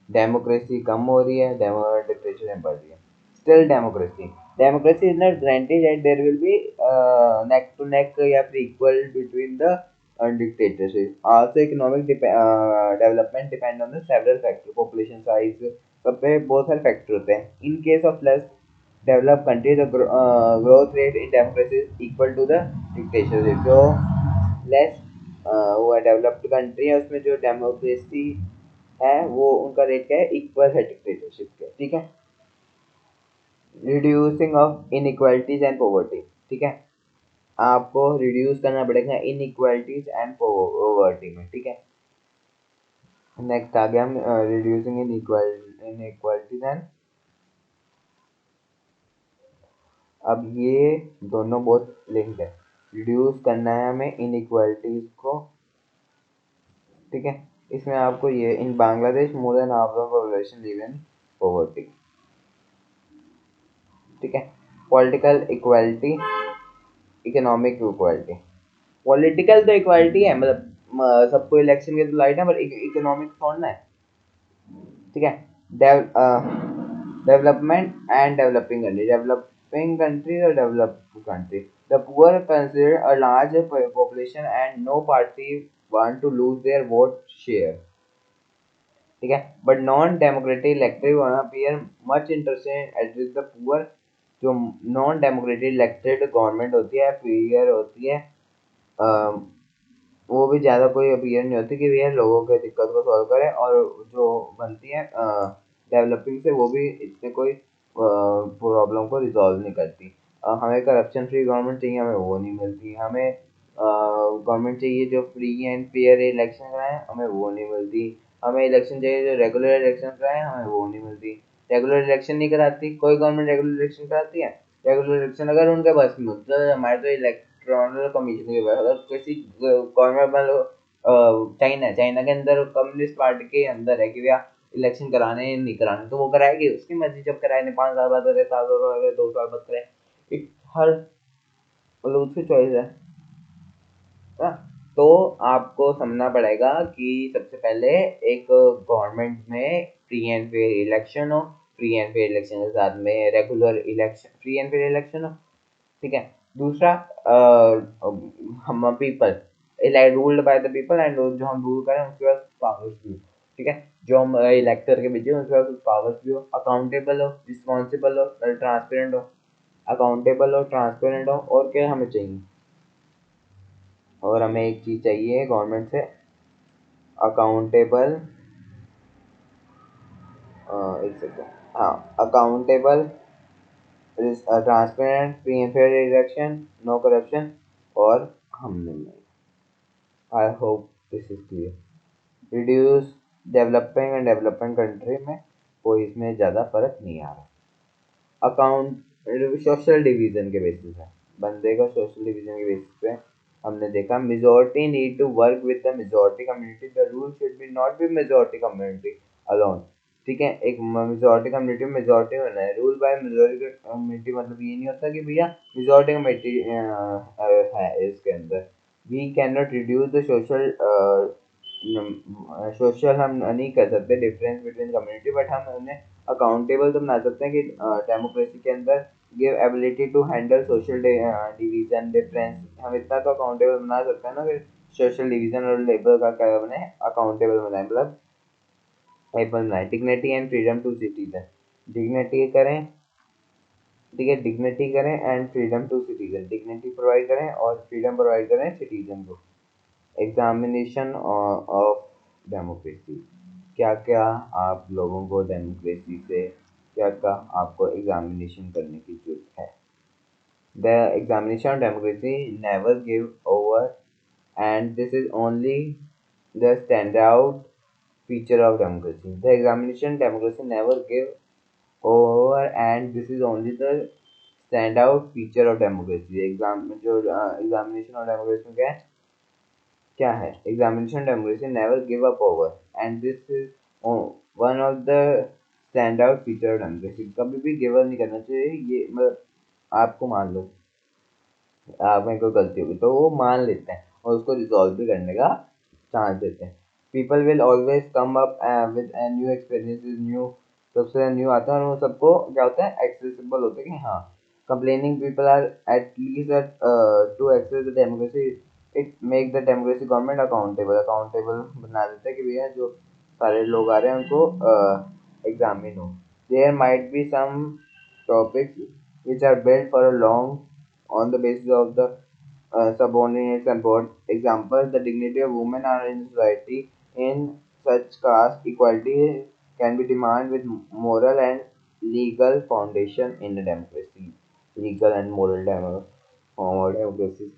डेमोक्रेसी कम हो रही है, डिक्टेटरशिप बढ़ रही है। Still democracy, democracy is not granted and there will be neck to neck या फिर equal between the dictatorship. Also economic development depend on the several factors, population size, सब पे बहुत सारे फैक्टर होते हैं। In case of less develop country the growth rate in democracy is equal to the dictatorship. जो less वो developed country है उसमें जो डेमोक्रेसी है वो उनका रेट क्या है, इक्वल है डिक्टेटरशिप के। ठीक है, reducing of inequalities and poverty. ठीक है, आपको रिड्यूस करना पड़ेगा इनइक्वालिटीज एंड पॉवर्टी में। ठीक है, नेक्स्ट आ गया हम रिड्यूसिंग इनइक्वालिटीज एंड, अब ये दोनों बहुत लिंक्ड है। रिड्यूस करना है हमें इनइक्वालिटीज को। ठीक है, इसमें आपको ये in Bangladesh more than half the population live in poverty. ठीक है, political equality, economic equality. Political तो इक्वालिटी है, मतलब सबको इलेक्शन के तो लाइट है, पर इकोनॉमिक थोड़ा ना है। ठीक है, development and developing country, developing country और developed country. The poor consider a large population and no party want to lose their vote share. ठीक है, but non democratic elected appear much interested address the poor. जो non democratic elected government होती है, appear होती है, वो भी ज़्यादा कोई अपीयर नहीं होती कि भैया लोगों के दिक्कत को सॉल्व करे, और जो बनती है डेवलपिंग से वो भी इतने कोई प्रॉब्लम को रिजॉल्व नहीं करती। हमें करप्शन फ्री गवर्नमेंट चाहिए, हमें वो नहीं मिलती। हमें गवर्नमेंट चाहिए जो फ्री एंड फेयर इलेक्शन कराए, हमें वो नहीं मिलती। हमें इलेक्शन चाहिए जो रेगुलर इलेक्शन कराए, हमें वो नहीं मिलती। रेगुलर इलेक्शन नहीं कराती कोई गवर्नमेंट, रेगुलर इलेक्शन कराती है। रेगुलर इलेक्शन अगर उनके बस में होता तो हमारे तो इलेक्ट्रॉनल कमीशन के पास, अगर किसी गवर्नमेंट मान लो चाइना, चाइना के अंदर कम्युनिस्ट पार्टी के अंदर है कि भैया इलेक्शन कराने नहीं कराने, तो वो कराएगी उसकी मर्जी, जब कराए नहीं 5 साल बाद करे, 7 साल बाद करे, 2 साल बाद करे, एक हर मतलब उसकी चॉइस है ना। तो आपको समझना पड़ेगा कि सबसे पहले एक गवर्नमेंट में फ्री एंड फेयर इलेक्शन हो, फ्री एंड फेयर इलेक्शन के साथ में regular election, free and fair election हो। ठीक है, दूसरा हम people ruled by the people and जो हम रूल करें उसके पास पावर्स भी हो। ठीक है, जो हम इलेक्ट करके भेजे उसके पास पावर्स भी हो, अकाउंटेबल हो, रिस्पॉन्सिबल हो, ट्रांसपेरेंट हो। अकाउंटेबल हो, ट्रांसपेरेंट हो, और क्या हमें चाहिए, और हमें एक चीज़ चाहिए गवर्नमेंट से, अकाउंटेबल, एक सेकेंड, हाँ, accountable, transparent, free and fair election, no corruption, और हमने नहीं। I hope this is clear. Reduce developing and development country में कोई इसमें ज़्यादा फर्क नहीं आ रहा। अकाउंट सोशल डिवीजन के बेसिस है, बंदे का सोशल डिवीजन के बेसिस पे हमने देखा majority need to work with the majority community, the rule should be not be majority community alone. ठीक है, एक मेजोरिटी कम्युनिटी में मेजोरिटी होना है, रूल बाय मेजोरिटी कम्युनिटी मतलब ये नहीं होता कि भैया मेजोरिटी कम्युनिटी है इसके अंदर। We can not reduce the social social हम नहीं कर सकते डिफरेंस बिटवीन कम्युनिटी, बट हम उन्हें अकाउंटेबल तो बना सकते हैं कि डेमोक्रेसी के अंदर give ability to handle social division difference. हम इतना तो अकाउंटेबल बना सकते हैं ना कि सोशल डिवीजन और लेबर का क्या बने, अकाउंटेबल बनाए, मतलब एबल बनाए। Dignity and freedom to citizen, dignity करें, ठीक है, डिग्निटी करें and freedom to citizen, dignity provide करें और फ्रीडम प्रोवाइड करें सिटीजन को। एग्जामिनेशन ऑफ डेमोक्रेसी, क्या क्या आप लोगों को डेमोक्रेसी से क्या क्या आपको एग्जामिनेशन करने की जरूरत है। The examination of democracy never give over, and this is only the standout feature of democracy. The examination democracy never give over, and this is only the standout feature of democracy. Examination of democracy में क्या है, examination democracy never give up over, and this is one of the stand out feature of democracy. कभी भी give up नहीं करना चाहिए। ये मतलब आपको मान लो आप में कोई गलती होगी तो वो मान लेते हैं और उसको रिजॉल्व भी करने का चांस देते हैं। People will always come up with new experiences, new सबसे न्यू आता है और वो सबको क्या होता है, एक्सेसिबल होता है कि हाँ, complaining people are at least to access the democracy, it make the democracy government accountable, accountable बना देता है कि भैया जो सारे लोग आ रहे हैं उनको एग्जामिन हो। There might be some topics which are built for a long on the basis of the subordinates and board. Example, the dignity of women are in society. In such caste equality can be demanded with moral and legal foundation in a democracy. Legal and moral form of democracy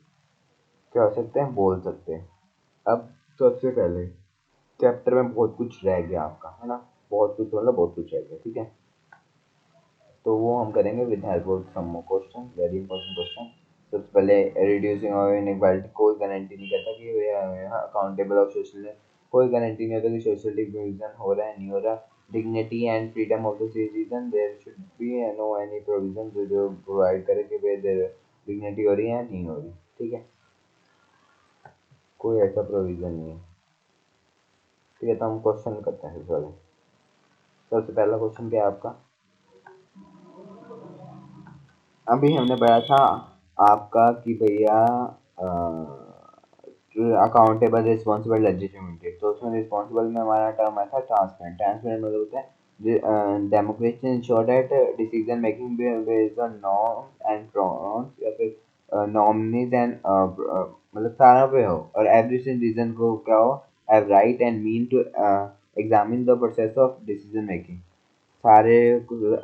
क्या हो सकते हैं, बोल सकते हैं। अब सबसे पहले चैप्टर में बहुत कुछ रह गया आपका, है ना, बहुत कुछ मतलब बहुत कुछ रह गया, ठीक है। तो वो हम करेंगे with help of some question, very important question. सबसे पहले रिड्यूसिंग ऑफ इनइक्वालिटी, कोई गारंटी नहीं करता कि अकाउंटेबल ऑफ सोशल, कोई गारंटी नहीं होता कि सोशल डिवीजन हो रहा है नहीं हो रहा। Dignity and freedom of the citizen, there should be no any provision जो प्रोवाइड करे कि भाई देयर डिग्निटी हो रही है नहीं हो रही, ठीक है, कोई ऐसा प्रोविजन नहीं है, ठीक है। तो हम क्वेश्चन करते हैं सबसे पहला क्वेश्चन क्या है आपका, अभी हमने पढ़ा था आपका कि भैया अकाउंटेबल रिस्पॉन्सिबल लेजिटिमेटली, तो उसमें रिस्पॉन्सिबल में हमारा टर्म आया था ट्रांसपेरेंट। ट्रांसपेरेंट मतलब होता है democracy ensure that decision making based on norms and prawns, या फिर नॉमिनीज एंड मतलब सारा पे हो और एवरी सिटीजन को क्या हो, have right and mean to examine the process of decision making. सारे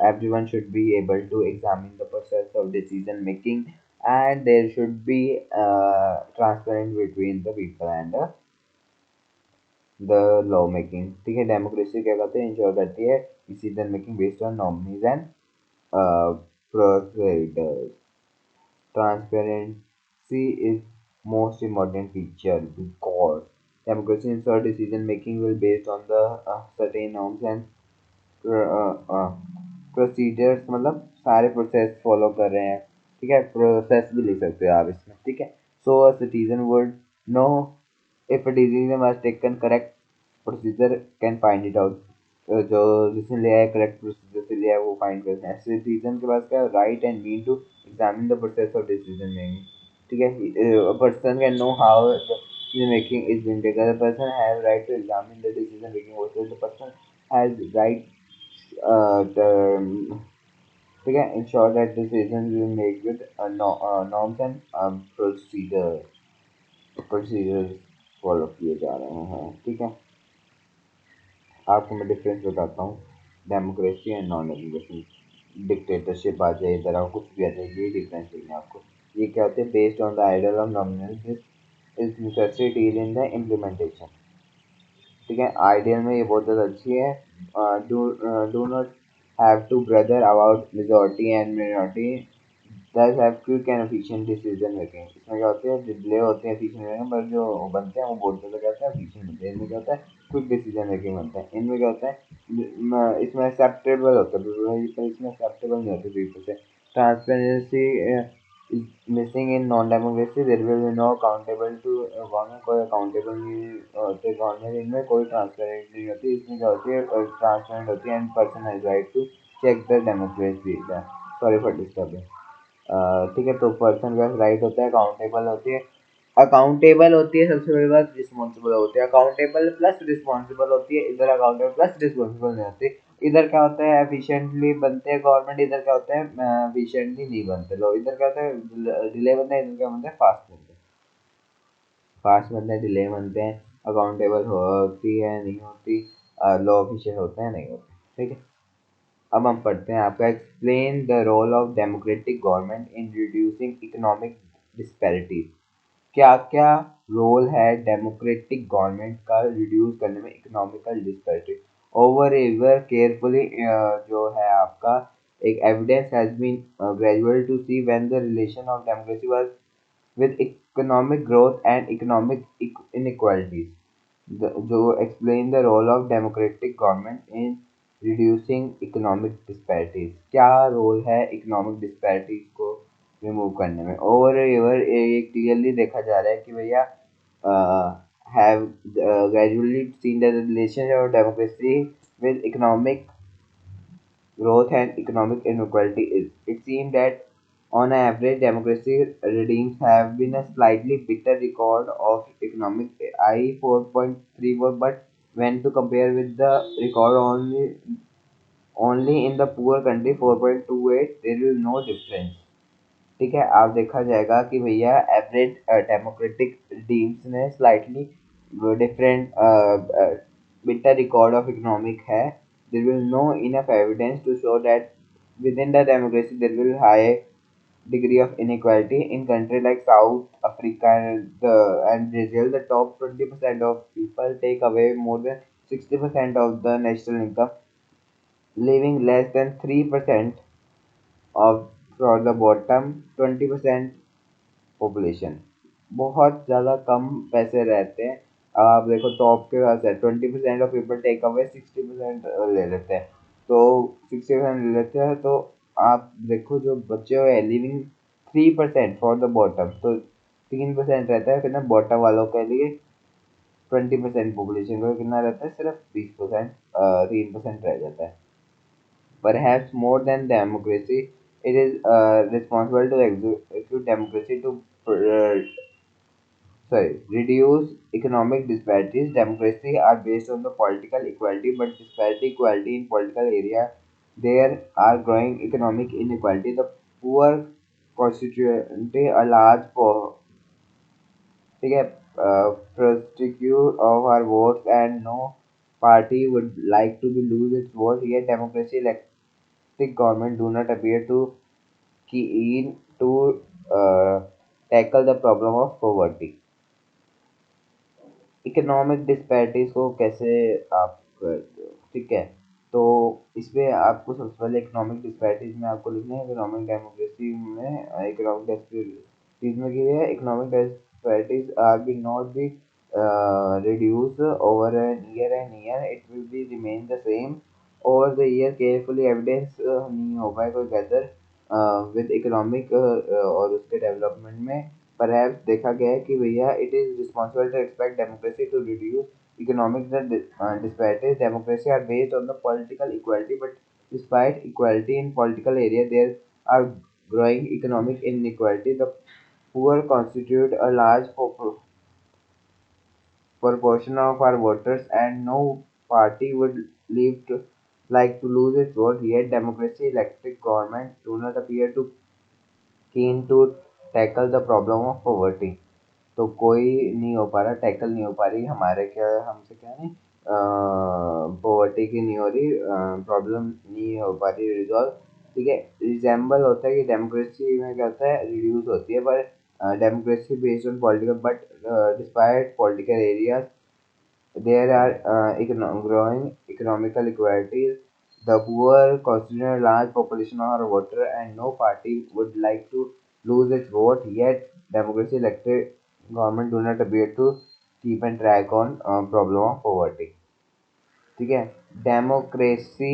everyone should be able to examine the process of decision making, and there should be transparent between the people and the law making, ठीक है। Democracy क्या करते हैं, ensure करती है decision making based on nominees and procedures. Transparency is most important feature because democracy ensure decision making will based on the certain norms and procedures, मतलब सारे process follow कर रहे हैं, ठीक है। प्रोसेस भी लिख सकते हो आप इसमें, ठीक है। So a citizen would know if a decision was taken correct procedure can find it out, जो डिसीजन लिया है करेक्ट प्रोसीजर से लिया है वो फाइंड करते हैं। सिटीजन के पास क्या right and mean to examine the process of decision making, ठीक है। Person can know how decision making is being taken. The person has right to examine the decision making process. The person has right ठीक है, ensure that decisions will make with norms and procedures follow किए जा रहे हैं, ठीक है। आपको मैं डिफरेंस बताता हूँ democracy and non democracy. Dictatorship आ जाए, इधर कुछ भी आ जाए, ये डिफरेंस देखना आपको। ये क्या होते हैं, based on the ideal of nominal is necessity in the implementation, ठीक है। आइडियल में ये बहुत ज़्यादा अच्छी है। Do not have to bother about majority and minority, that have quick and efficient decision making. इसमें क्या होती है, डिले होते हैं एफिशिएंट मेकिंग, पर जो बनते हैं वो बहुत ज़्यादा क्या होता है, एफिशिएंट बनते हैं। इनमें क्या होता है, क्विक डिसीजन मेकिंग बनता है। इनमें क्या होता है, इसमें एक्सेप्टेबल होता है, पर इसमें एक्सेप्टेबल नहीं होती पीपल से। Transparency is missing in non-democracy, there will be no accountable to government, कोई accountable नहीं होते गवर्नमेंट, इनमें कोई ट्रांसपेरेंट नहीं होती, इसमें क्या होती है ट्रांसपेरेंट होती है and person has right to check the democracy. Sorry for disturbing. ठीक है, तो पर्सन का राइट होता है, अकाउंटेबल होती है सबसे बड़ी बात, रिस्पॉन्सिबल होती है। अकाउंटेबल प्लस रिस्पॉन्सिबल होती है, इधर अकाउंटेबल प्लस रिस्पॉन्सिबल नहीं होती। इधर क्या होता है एफिशिएंटली बनते हैं गवर्नमेंट, इधर क्या होता है एफिशिएंटली नहीं बनते लोग, इधर क्या होता है डिले बनता है, इधर क्या बनता है फास्ट बनते हैं, फास्ट बनते हैं डिले बनते हैं, अकाउंटेबल होती है नहीं होती, लो ऑफिशियल होते हैं नहीं होते। ठीक है, अब हम पढ़ते हैं आपका explain the role of democratic government in reducing economic disparities. क्या क्या रोल है डेमोक्रेटिक गवर्नमेंट का रिड्यूस करने में economical disparity. Over ever carefully जो है आपका एक evidence has been gradual to see when the relation of democracy was with economic growth and economic inequalities. जो explain the role of democratic government in reducing economic disparities। क्या role है economic disparities को remove करने में। Over ever ये clearly देखा जा रहा है कि भैया have gradually seen that the relationship of democracy with economic growth and economic inequality is. It seems that on average, democracy regimes have been a slightly better record of economic I 4.34, but when to compare with the record only in the poor country 4.28, there is no difference। ठीक है, आप देखा जाएगा कि भैया average democratic teams ने slightly different better record of economic है। There will no enough evidence to show that within the democracy there will high degree of inequality in countries like South Africa and Brazil. The top 20% of people take away more than 60% of the national income, leaving less than 3% of for the bottom 20% population. बहुत ज़्यादा कम पैसे रहते हैं। आप देखो top के पास है 20% of people take away 60% ले लेते हैं, तो 60% ले लेते हैं, तो आप देखो जो बच्चे हुए लिविंग 3% फॉर द बॉटम, तो 3% रहता है, फिर ना बॉटम वालों के लिए 20% पॉपुलेशन को कितना रहता है, सिर्फ 20%, 3% रह जाता है। Perhaps more than democracy, it is responsible to execute democracy to reduce economic disparities. Democracy are based on the political equality, but equality in political area, there are growing economic inequality. The poor constituent a large ठीक है prostitute of our votes and no party would like to be lose its vote, yet democracy elected government do not appear to keen to uh, tackle the problem of poverty। Economic disparities को कैसे आप करते हो, ठीक है, तो इसमें आपको सबसे पहले इकोनॉमिक डिस्पैरिटीज में आपको लिखना है इकोनॉमिक डेमोक्रेसी में इकोनॉमिक डिस्पैरिटीज में की है economic disparities are be not be reduce over an year it will be remain the same over the year carefully evidence नहीं हो पाए कोई गैदर विद इकोनॉमिक और उसके डेवलपमेंट में परहैप्स देखा गया है कि भैया it is responsible to expect democracy to reduce economic disparities। Democracy are based on the political equality, but despite equality in political area, there are growing economic inequality। The poor constitute a large proportion of our voters, and no party would like to lose its vote. Yet, democracy elected government do not appear to keen to tackle the problem of poverty। तो कोई नहीं हो पा रहा, tackle नहीं हो पा रही हमारे क्या हमसे क्या नहीं पॉवर्टी की नहीं हो रही प्रॉब्लम नहीं हो पा रही रिजॉल्व। ठीक है, रिजेंबल होता है कि डेमोक्रेसी में क्या होता है रिड्यूस होती है, पर democracy based on political but despite political areas there are growing economical inequalities। The poor constitute a large population of our voter, and no party would like to lose its vote. Yet, democracy elected government do not appear to keep and track on problem of poverty। ठीक है, democracy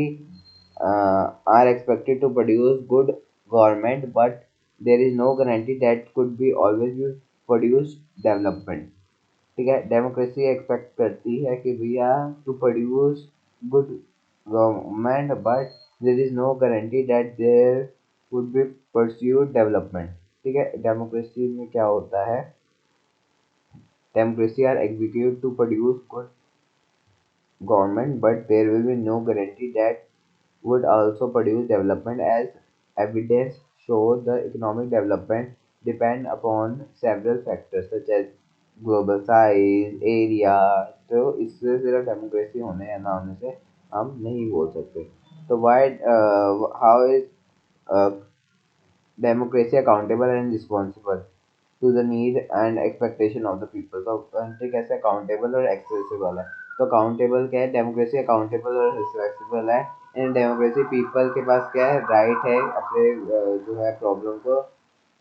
are expected to produce good government, but there is no guarantee that could be always be produce development. ठीक है, democracy expect करती है कि भैया to produce good government, but there is no guarantee that there would be pursued development. ठीक है, democracy में क्या होता है, democracy are execute to produce good government, but there will be no guarantee that would also produce development, as evidence shows the economic development depend upon several factors such as global size, area। तो इससे सिर्फ democracy होने या ना होने से हम नहीं बोल सकते। तो why how is democracy accountable and responsible to the need and expectation of the people। तो country कैसे accountable और accessible है। तो accountable क्या है, डेमोक्रेसी accountable और accessible है। इन डेमोक्रेसी पीपल के पास क्या है, राइट है अपने जो है प्रॉब्लम को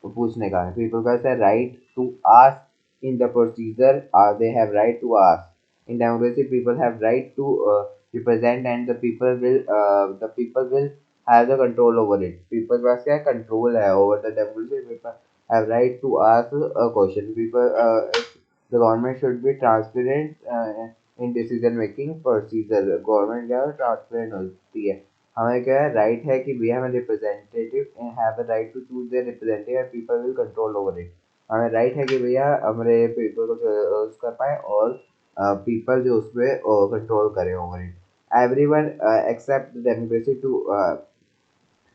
पूछने का है। पीपल का है right to ask in the procedure, they have right to ask in democracy, people have right to represent and the people will have the control over it। people पास क्या कंट्रोल है over the democracy, people have right to ask a question। people the government should be transparent in decision making procedure। Government क्या है transparent होती है। हमें क्या है राइट है कि भैया हमें representative have the right to choose their representative and people will control over it. हमें राइट है कि भैया हमारे पीपल को चूज कर पाए और पीपल जो उसमें कंट्रोल करे over it. everyone accept the democracy to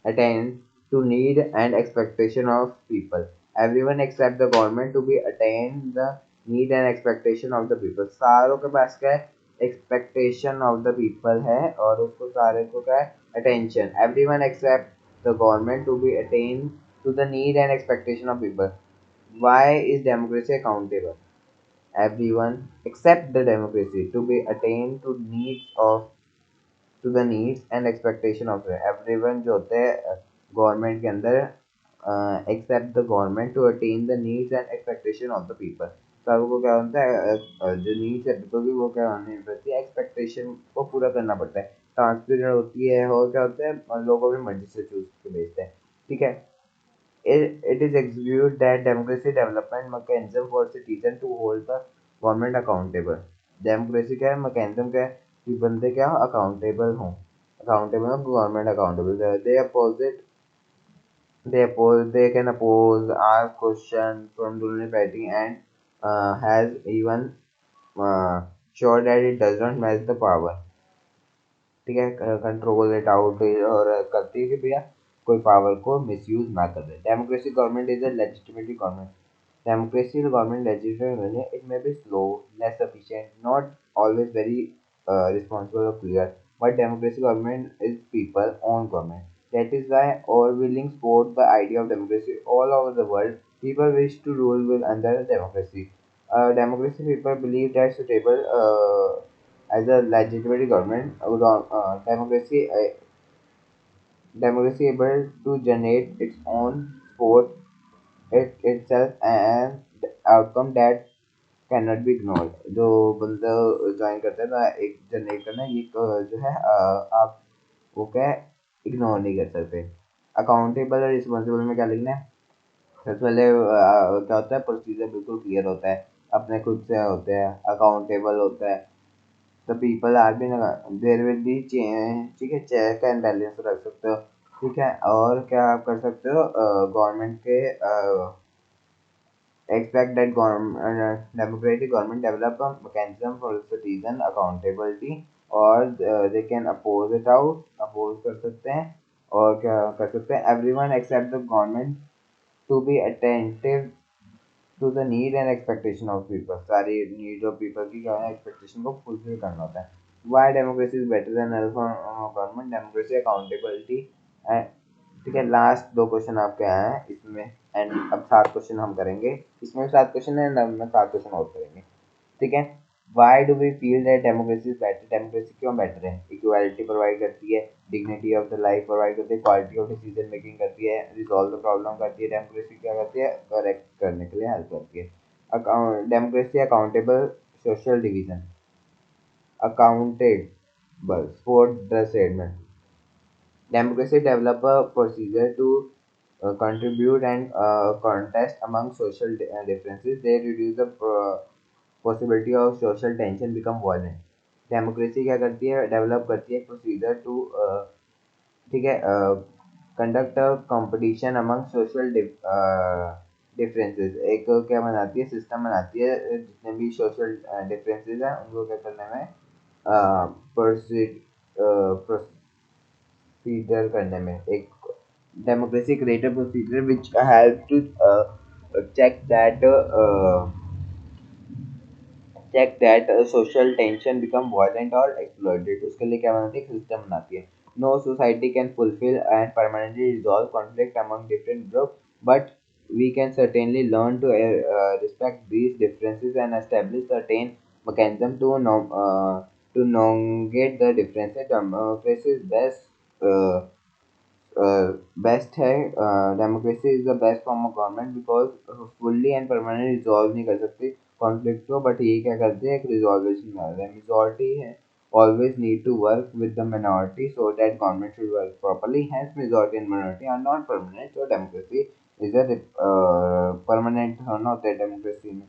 attain to need and expectation of people। everyone except the government to be attain the need and expectation of the people। सारों के पास क्या है expectation of the people है और उसको सारे को क्या है attention। everyone except the government to be attain to the need and expectation of people। why is democracy accountable? everyone except the democracy to be attained to needs of to the needs and expectation of everyone जो होते हैं government के अंदर except the government to attain the needs and expectation of the people. सबको क्या होता है जो नीड्स है पीपल की वो क्या होनी पड़ती है, एक्सपेक्टेशन को पूरा करना पड़ता है। ट्रांसपेरेंट होती है और क्या होता है लोगों की मर्जी से चूज के भेजते हैं। ठीक है, it is execute that democracy development mechanism for citizen to hold the government accountable। Democracy क्या है मैकेनिज्म क्या है कि बंदे क्या अकाउंटेबल हों, अकाउंटेबल हो government accountable. they can oppose ask question from ruling writing and has even sure that it does not match the power। ठीक है, कंट्रोल इट आउट और करती है कि भैया कोई पावर को मिसयूज ना कर दे। Democracy government is a legitimate government. Democracy government legislature it may be slow, less efficient, not always very responsible or clear, but democracy government is people own government। That is why overwhelming support the idea of democracy all over the world। People wish to rule with under democracy। Democracy people believe that suitable as a legitimate government। Democracy able to generate its own support it itself and outcome that cannot be ignored। जो बंदा join करता है ना एक generate करना ये जो है आप वो क्या इग्नोर नहीं कर सकते। अकाउंटेबल और रिस्पॉन्सिबल में क्या लिखना है, सबसे पहले क्या होता है प्रोसीजर बिल्कुल क्लियर होता है, अपने खुद से होते हैं, अकाउंटेबल होता है। The people R be there will be ठीक है चेक एंड बैलेंस रख सकते हो। ठीक है, और क्या आप कर सकते हो गवर्नमेंट के expect that democratic government develop a mechanism for citizen accountability और they can oppose it out, oppose कर सकते हैं और क्या कर सकते हैं everyone except the government to be attentive to the need and expectation of people। सारी नीड ऑफ पीपल की क्या है एक्सपेक्टेशन को फुलफिल करना होता है। why democracy is better than other form of government? democracy accountability and ठीक है, लास्ट दो क्वेश्चन आपके आए हैं इसमें एंड अब 7 क्वेश्चन हम करेंगे, इसमें 7 क्वेश्चन है एंड में 7 क्वेश्चन और करेंगे। ठीक है, why do we feel that democracy is better? Democracy क्यों बेटर है? इक्वालिटी प्रोवाइड करती है, dignity of the life provide करती है, क्वालिटी ऑफ डिसीजन मेकिंग करती है, रिजॉल्व द प्रॉब्लम करती है। डेमोक्रेसी क्या करती है करेक्ट करने के लिए हेल्प करती है। Democracy accountable social division accountable for the statement। Democracy develop a procedure to contribute and contest among social differences. They reduce the possibility of social tension become violent. Democracy क्या करती है, develop करती है procedure to, ठीक है, conduct a competition among social differences. एक क्या बनाती है, सिस्टम बनाती है जितने भी सोशल डिफरेंसेस हैं उनको क्या करने में, प्रोसीजर करने में। एक democracy create a procedure which help to check that uh, check that social tension become violent or exploited। उसके लिए क्या बनाती है, सिस्टम बनाती है। No society can fulfill and permanently resolve conflict among different groups, but we can certainly learn to respect these differences and establish certain mechanism to navigate the differences। Democracy is best है, democracy is the best form of government because fully and permanent resolve नहीं कर सकती conflict को, but ये क्या करते हैं, एक रिजॉल्वेशन में आते हैं। मेजॉरिटी है always need to work with the minority so that government should work properly, hence majority and minority are not permanent, so democracy is a permanent होना होता है डेमोक्रेसी में,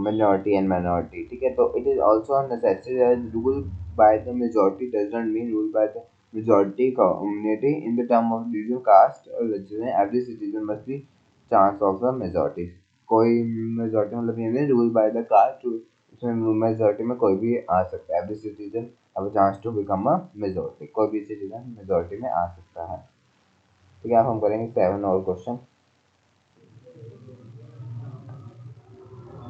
minority and minority, ठीक है। तो it is also necessary that rule by the majority does not mean rule by the majority community in the term of religion, caste or religion। Every citizen must be chance of the majority। कोई majority मतलब ये नहीं rule by the caste, उसमें majority में कोई भी आ सकता है। Every citizen have a chance to become a majority, कोई भी सिटीजन मेजोरिटी में आ सकता है। ठीक है, अब हम करेंगे 7 और क्वेश्चन।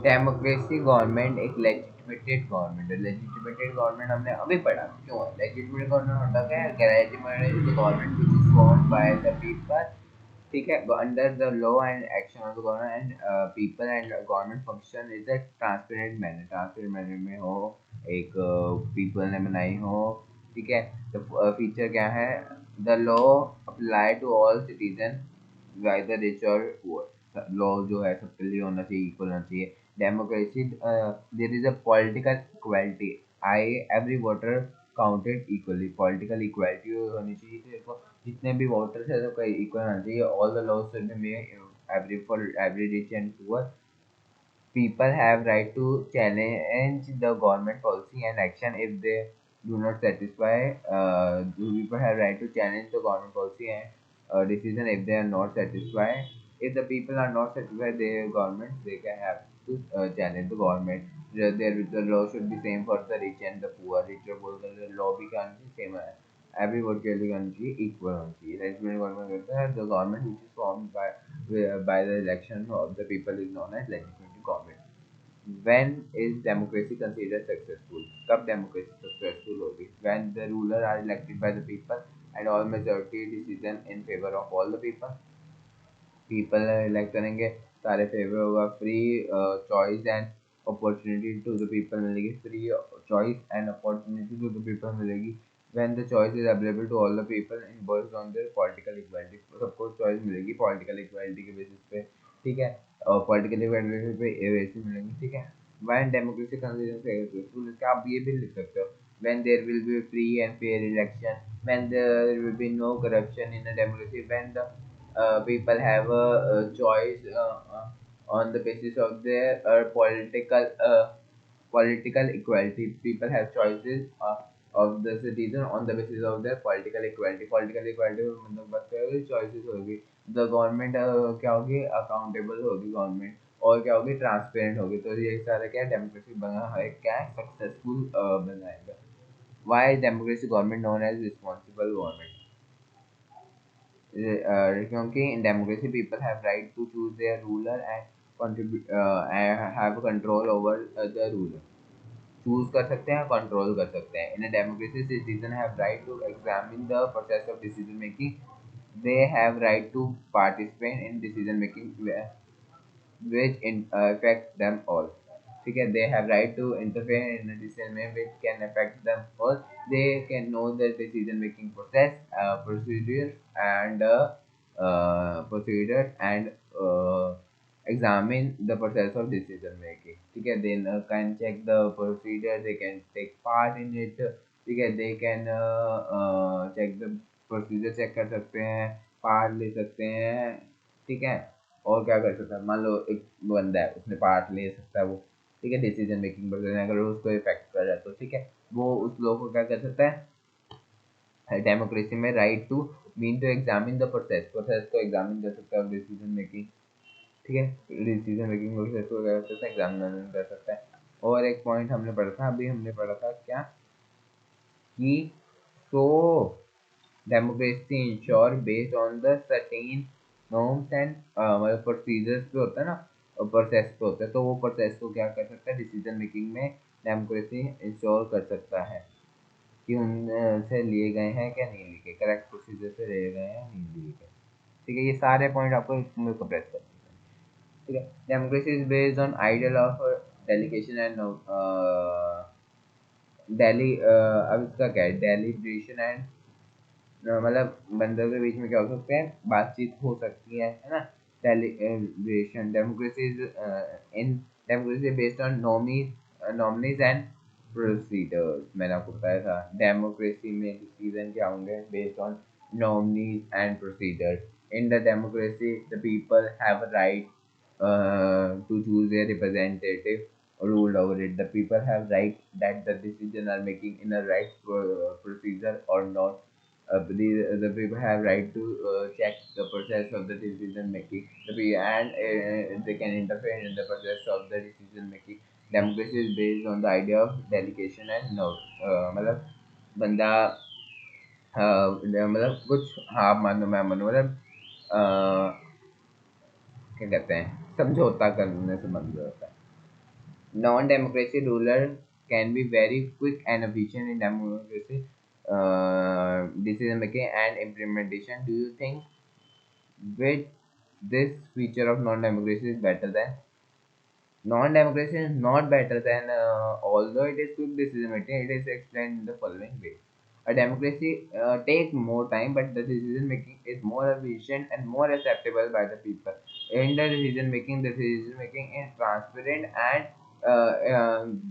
डेमोक्रेसी गवर्नमेंट एक लेजिटिमेटेड गवर्नमेंट है। लेजिटिमेटेड गवर्नमेंट हमने अभी पढ़ा क्यों है। लेजिटिमेटेड गवर्नमेंट होता क्या है, legitimated government which is formed by the people, ठीक है, under the law and action of the government and people and government function is a transparent manner, transparent manner में हो, एक पीपल ने बनाई हो, ठीक है। तो फीचर क्या है, the law apply to all citizen whether rich और पुअर। लॉ जो है सबके लिए होना चाहिए, इक्वल होना चाहिए। Democracy there is a political equality, I every voter counted equally, political equality होनी चाहिए। देखो जितने भी वोटर्स है सबका इक्वल होना चाहिए। All the laws should be every for every rich and poor. People have right to challenge the government policy and action if they do not satisfy. People have right to challenge the government policy and decision if they are not satisfied. If the people are not satisfied their government, they can have to challenge the government. The law should be same for the rich and the poor। Rich और poor का law भी क्या होना चाहिए, same है। Every vote के लिए होना चाहिए, equal होना चाहिए। Legitimate government करता है, the government which is formed by the election of the people is known as legitimate government। When is democracy considered successful? कब democracy successful होगी? When the ruler are elected by the people and all majority decision in favor of all the people। People elect करेंगे, सारे favour होगा। Free choice and opportunity to the people मिलेगी, free choice and opportunity to the people मिलेगी। When the choice is available to all the people in based on their political equality, सबको choice मिलेगी political equality के basis पे, ठीक है। और political equality पे वैसे मिलेंगे, ठीक है। व्हेन डेमोक्रेसी सक्सेसफुल, इसका आप ये भी लिख सकते हो, when there will be free and fair election, when there will be no corruption in a democracy, when the people have a choice on the basis of their political equality। People have choices of the citizen on the basis of their political equality। political equality मतलब बात करें choices होगी। the government क्या होगी, accountable होगी government, और क्या होगी, ट्रांसपेरेंट होगी। तो ये सारा क्या डेमोक्रेसी बना है, क्या है, सक्सेसफुल बनाएगा। why is democracy government known as responsible government? क्योंकि in democracy people have right to choose their ruler and contribute and have control over the ruler। Choose कर सकते हैं, कंट्रोल कर सकते हैं। In democracy citizen have right to examine the process of decision making. They have right to participate in decision making which affect them all, ठीक है। they have right to interfere in a decision which can affect them all। they can know the decision making process, procedures and examine the process of decision making, ठीक है। they can check the procedure, they can take part in it, ठीक है। they can check the procedure, check कर सकते हैं, part ले सकते हैं, ठीक है। और क्या कर सकता है, मान लो एक बंदा है उसने पार्ट ले सकता है वो, ठीक है, डिसीजन मेकिंग प्रोसेस में, अगर उसको इफेक्ट कर रहा है तो ठीक है, वो उस लोग को क्या कर सकता है डेमोक्रेसी में, right to mean to examine the process, process को एग्जामिन कर सकता है डिसीजन मेकिंग, ठीक है, डिसीजन मेकिंग प्रोसेस को क्या कर सकता है, एग्जामिन कर सकता है। और एक पॉइंट हमने पढ़ा था, अभी हमने पढ़ा था क्या कि so democracy ensure based on the certain norms and मतलब प्रोसीजर्स पे होता है ना, और प्रोसेस पे होता है, तो वो प्रोसेस को क्या कर सकता है डिसीजन मेकिंग में, डेमोक्रेसी इंश्योर कर सकता है कि उनसे लिए गए हैं क्या नहीं लिए गए, करेक्ट प्रोसीजर से लिए गए हैं नहीं लिए गए, ठीक है। ये सारे पॉइंट आपको मेरे को प्रेस करने हैं, ठीक है। Democracy is based on ideal of delegation and daily, अब इसका क्या है, डेलीब्रेशन एंड मतलब बंदों के बीच में क्या हो सकते हैं, बातचीत हो सकती है ना। Deliberation, democracy is in democracy based on nominees and procedures, मैंने आपको बताया था डेमोक्रेसी में डिसीजन क्या होंगे based on nominees and procedure. In the democracy the people have right to choose their representative ruled over it. The people have right that the decision are making in a right procedure or not. The people have right to check the process of the decision making. And they can interfere in the process of the decision making. Democracy is based on the idea of delegation and no, मतलब बंदा मतलब कुछ हाँ मानो मैं मानो, मतलब क्या कहते हैं, समझौता करने से मतलब होता है। Non democracy ruler can be very quick and efficient in democracy decision making and implementation. Do you think which this feature of non-democracy is better than? Non-democracy is not better than, although it is quick decision making. It is explained in the following way. A democracy takes more time, but the decision making is more efficient and more acceptable by the people. In the decision making is transparent and uh, um,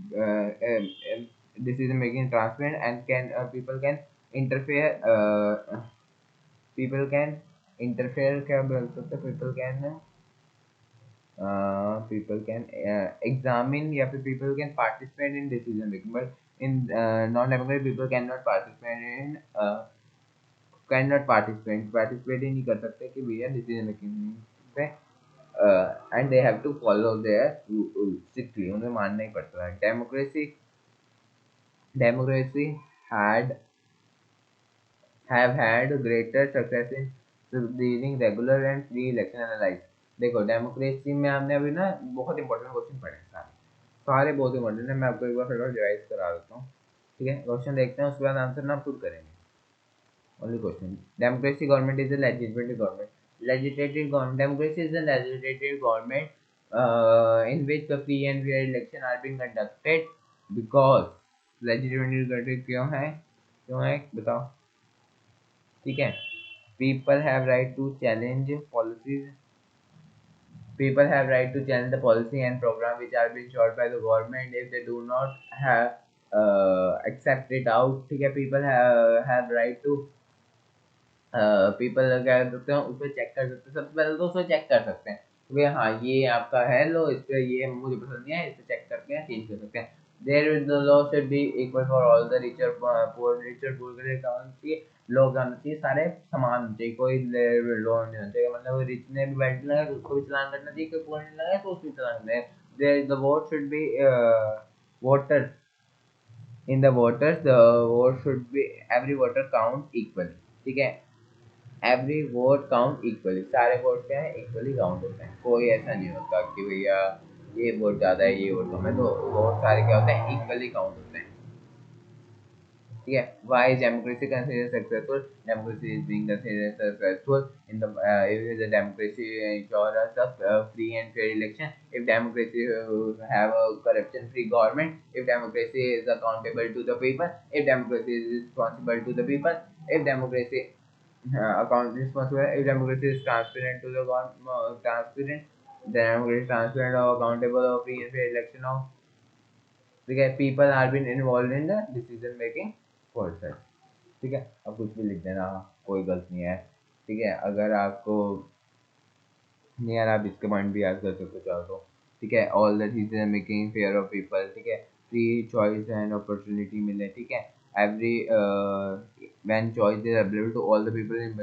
decision making transparent and can people can interfere. People can interfere. क्या बोल सकते हैं? People can examine, या फिर people can participate in decision making, but in non-democratic people cannot participate ही नहीं कर सकते कि भैया डिसीजन मेकिंग पे, and they have to follow there strictly, उन्हें मानना ही पड़ता है। Democracy had have had greater success in succeeding regular and free election analyze। देखो डेमोक्रेसी में हमने अभी ना बहुत इंपॉर्टेंट क्वेश्चन पढ़े हैं, सारे सारे बहुत इंपॉर्टेंट है। मैं आपको एक बार फिर रिवाइज करा देता हूँ, ठीक है। क्वेश्चन देखते हैं, उसके बाद आंसर ना खुद करेंगे। Only question, democracy government is a legislative government, legislative government, democracy is a legislative government in which the free and fair election are being conducted because legislative क्यों है बताओ, ठीक है। people have right to challenge policies People have right to challenge the policy and program which are being shot by the government if they do not have accept it out, ठीक है। Have right to people क्या कर सकते हैं, उसको check कर सकते हैं। सबसे पहले तो उसको चेक कर सकते हैं कि हाँ ये आपका है, लो इस पे ये मुझे पसंद नहीं है, इसे चेक करके चेंज कर सकते हैं। There is the law should be equal for all the richer poor, richer poor के लिए क्या होना चाहिए, लॉ क्या होना चाहिए, सारे समान होना चाहिए, कोई लॉ नहीं होना चाहिए, मतलब रिच ने भी बेल्ट लगाया तो उसको भी चलान करना चाहिए, कोई पुअर ने लगाया तो उसको भी चलान करना है। There is the vote should be voter in the voters, the vote should be every voter count equally, ठीक है। एवरी वोट काउंट इक्वली, सारे वोट क्या है इक्वली काउंट होते हैं, कोई ऐसा नहीं होता कि भैया ये वोट ज्यादा है ये वोट कम है, तो वोट सारे क्या होते हैं इक्वली काउंट होते हैं, ठीक है। Why is democracy considered successful? Democracy is being considered successful in the if the democracy ensures a free and fair election. If democracy have a corruption-free government. If democracy is accountable to the people. If democracy is responsible to the people. If democracy account responsible. If democracy is transparent to the transparent. Then democracy is transparent or accountable or free and fair election of, ठीक है, people are been involve in the decision making process, ठीक है। अब कुछ भी लिख देना, कोई गलत नहीं है। ठीक है, अगर आपको नहीं यार आप इसके पॉइंट भी याद कर सकते हो चाहो तो। ठीक है, all the decision making fair of people, ठीक है, फ्री चॉइस एंड अपॉर्चुनिटी मिले, ठीक है, every when choice is available to all the people in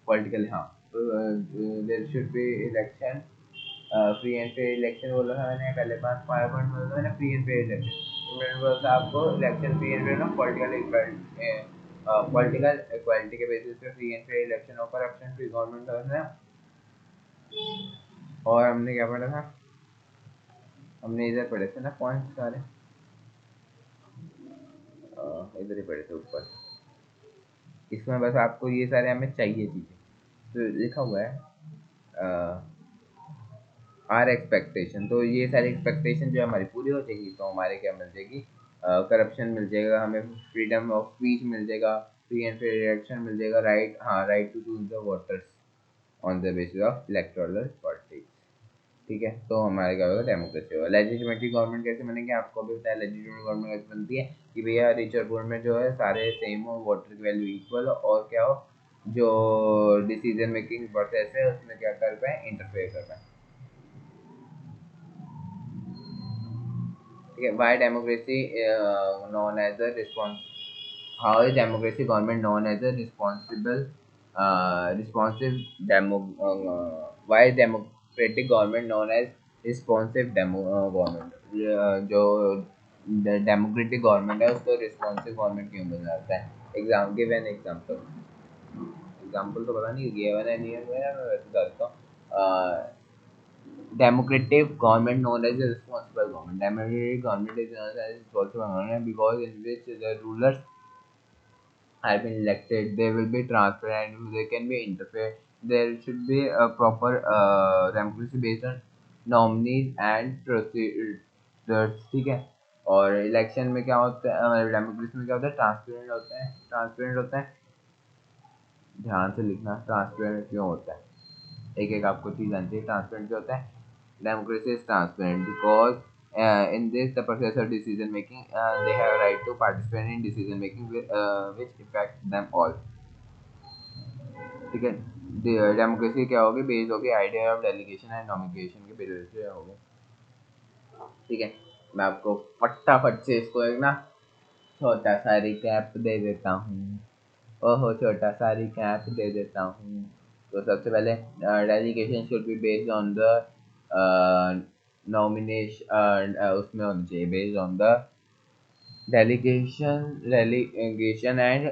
political, हाँ, there should be election, free and fair election बोला था मैंने पहले, 5 पॉइंट बोला था मैंने, फ्री एंड फेयर इलेक्शन, तो मैंने बोला था आपको इलेक्शन फ्री एंड फेयर ना, पॉलिटिकल इक्वालिटी के बेसिस पे फ्री एंड फेयर इलेक्शन और करप्शन फ्री गवर्नमेंट है। और हमने क्या पढ़ा था, हमने इधर पढ़े थे ना पॉइंट सारे, इधर ही पढ़े थे ऊपर। इसमें बस आपको ये सारे हमें चाहिए चीज़ें, तो लिखा हुआ है आर एक्सपेक्टेशन, तो ये सारी एक्सपेक्टेशन जो हमारी पूरी हो जाएगी तो हमारे क्या मिल जाएगी, करप्शन मिल जाएगा, हमें फ्रीडम ऑफ स्पीच मिल जाएगा, फ्री एंड फेयर इलेक्शन मिल जाएगा, राइट, हाँ, right to choose the voters on the basis of electoral politics. ठीक है, तो हमारे क्या होगा, डेमोक्रेसी होगा। लेजिटिमेटली गवर्नमेंट कैसे बनेंगे, आपको भी बताया लेजिटिमेट गवर्नमेंट कैसे बनती है कि भैया रिच और पुअर में जो है सारे सेम हो, वोटर की वैल्यू इक्वल हो, और क्या हो, जो डिसीजन मेकिंग प्रोसेस है उसमें क्या कर पाए, इंटरफेयर कर पाए। ठीक है, why democracy non as a response, how is democracy government known as a responsive demo, why is democratic government known as responsive government, जो डेमोक्रेटिक गवर्नमेंट है उसको रिस्पॉन्सिव गवर्नमेंट क्यों बोला जाता है, exam give an example, example तो पता नहीं गिवन है नहीं है, मैं वैसे बताता हूँ। Democratic government known as a responsible government. Democratic government is known as responsible government because in which the rulers have been elected, they will be transparent, they can be interfered, there should be a proper democracy based on nominees and procedures, ठीक है। और election में क्या होता है, democracy में क्या होता है, ट्रांसपेरेंट होता है, ट्रांसपेरेंट होता है, ध्यान से लिखना ट्रांसपेरेंट क्यों होता है, एक एक आपको चीज़ आनी चाहिए, ट्रांसपेरेंट क्यों होता है, democracy is transparent because in this the process of decision making, they have a right to participate in decision making which affect them all, ठीक है। डेमोक्रेसी क्या होगी, बेस्ड होगी idea of delegation and nomination के basis पे होगी, ठीक है। मैं आपको फटाफट से इसको एक ना छोटा सा रिकैप दे देता हूँ, ओहो छोटा सा रिकैप दे देता हूँ। तो सबसे पहले delegation should be based on the nomination, उसमें होनी चाहिए based on the delegation and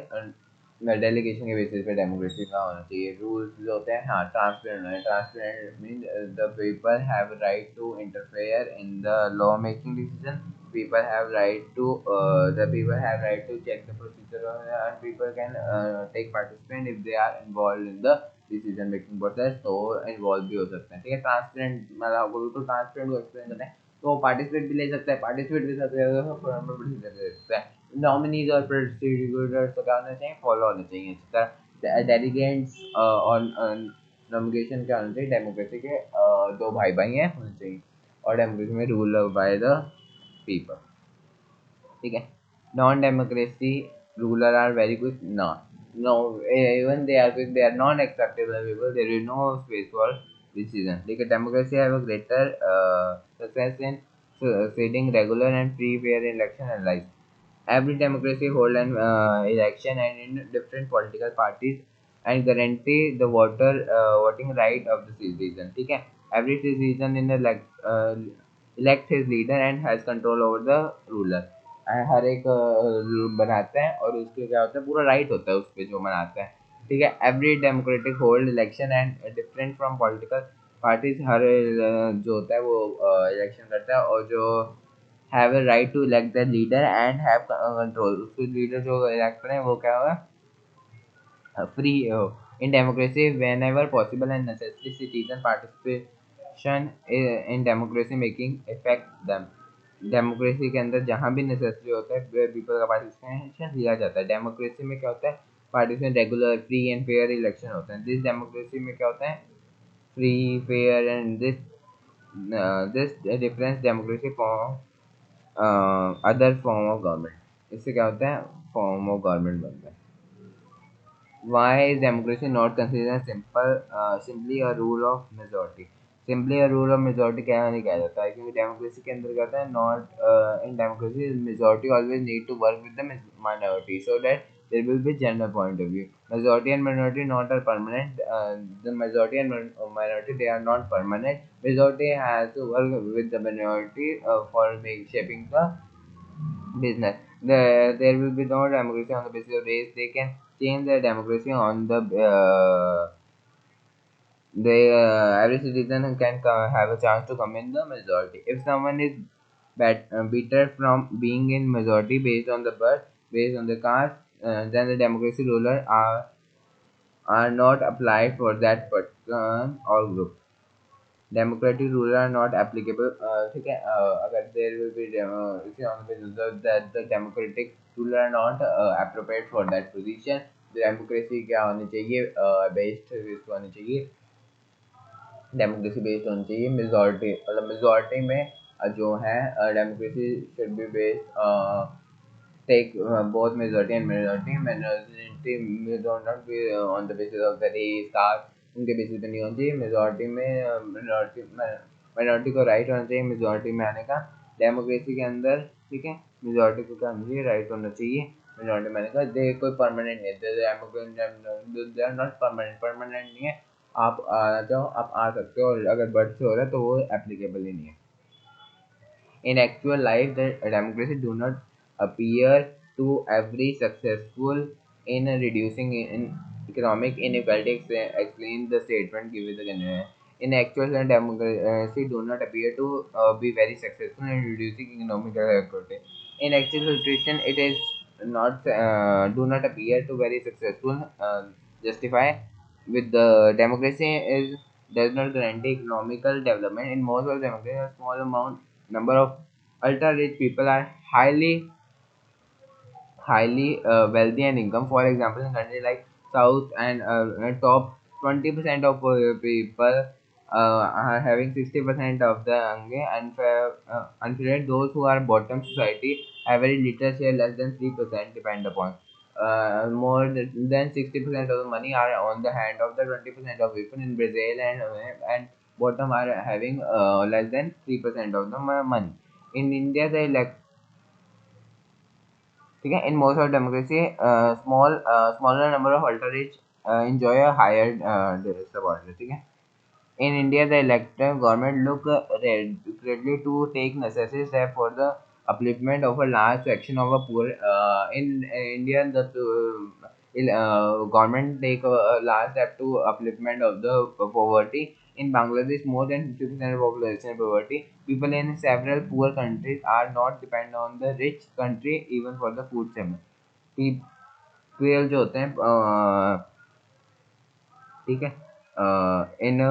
delegation के बेसिस पे डेमोक्रेसी का होना चाहिए। रूल्स जो होते हैं, हाँ, ट्रांसपेरेंट है, transparent mean the people have right to interfere in the law making decision, people have right to the people have right to check the procedure, and people can take participant if they are involved in the decision making process, तो involve भी हो सकते हैं, ठीक है। Transparent मतलब आपको बिल्कुल ट्रांसपेरेंट को एक्सप्लेन करना है तो पार्टिसिपेट भी ले सकता है, पार्टिसिपेट भी ले सकता है। नॉमिनीज और प्रोसीड्यूर्स तो क्या होना चाहिए, फॉलो होने चाहिए इसी तरह। डेलीगेट्स और नॉमिनेशन क्या होना चाहिए, डेमोक्रेसी के दो भाई भाई हैं होने चाहिए, और डेमोक्रेसी में रूल बाय द पीपल, ठीक है। Non democracy ruler are very quick, no, even they are quick, they are non acceptable people, there is no space for decision, ठीक है। Democracy have a greater success in setting regular and free fair election and life. Every democracy hold an election and in different political parties and guarantee the voting right of the citizen, ठीक है। Every citizen in elect his leader and has control over the ruler. हर एक बनाता है और उसके क्या होता है, पूरा राइट होता है उस पर जो बनाता है, ठीक है। Every democratic hold election and different from political parties, हर जो होता है वो इलेक्शन करता है और जो have a right to elect the leader and have control, उसके लीडर जो इलेक्ट करें वो क्या होगा, free in democracy whenever possible and necessary citizen participation in democracy making affect them, democracy के अंदर जहाँ भी नेसेसरी होता है पीपल का पार्टिसिपेशन लिया जाता है। डेमोक्रेसी में क्या होता है, participation regular free and fair election होते हैं, दिस डेमोक्रेसी में क्या होता है, free fair and this difference democracy form other form of government, इससे क्या होता है, फॉर्म ऑफ गवर्नमेंट बनता है, Why is democracy not considered simply a rule of majority? Simply a rule of majority क्या नहीं कहा जाता है, क्योंकि डेमोक्रेसी के अंदर कहता है not in democracy majority always need to work with the minority so that there will be gender point of view. Majority and minority not are permanent. The majority and minority they are not permanent. Majority has to work with the minority for shaping the business. There will be no democracy on the basis of race. They can change their democracy on the every citizen can have a chance to come in the majority. If someone is better from being in majority based on the birth, based on the caste, then the democracy ruler are not applied for that person or group. Democratic rules are not applicable. ठीक है, अगर there will be इसी on the basis of that the democratic rules are not appropriate for that position. Democracy क्या होनी चाहिए, based होनी चाहिए, democracy based होनी चाहिए मेजॉरिटी, मतलब मेजॉरिटी में जो है democracy should be based take both majority and minority don't not be on the basis of the race caste, उनके बेसिस पे नहीं होनी चाहिए। मेजोरिटी में माइनॉरिटी को राइट होना चाहिए मेजोरिटी में आने का डेमोक्रेसी के अंदर। ठीक है, मेजोरिटी को क्या होना चाहिए, राइट होना चाहिए मेजोरिटी में आने का। दे कोई परमानेंट नहीं है, they are not permanent, permanent नहीं है। आप आ जाओ, आप आ सकते हो, और अगर बर्थ से हो रहा है तो वो एप्लीकेबल ही नहीं है। In actual life, the democracy do not appear to every successful in reducing in economic inequality. Explain the statement given the in actual democracy do not appear to be very successful in reducing economic inequality. In actual situation, it is not do not appear to very successful. Justify with the democracy is does not guarantee economical development. In most of democracy, a small amount number of ultra rich people are highly wealthy and income. For example, in countries like South and top 20% of people are having 60% of the unfair. Those who are bottom society have very little share, less than 3% depend upon. More than 60% of the money are on the hand of the 20% of people in Brazil, and bottom are having less than 3% of the money. In India, the elect ठीक है, in most of democracy, smaller number of ultra rich enjoy a higher subordinate. ठीक है, in India, the elected government look readily to take necessary steps for the upliftment of a large section of a poor. In India, the government take a large step to upliftment of the poverty. In Bangladesh, more than 50% of population in poverty. People in several poor countries are not dependent on the rich country even for the food segment. People जो होते हैं ठीक है, in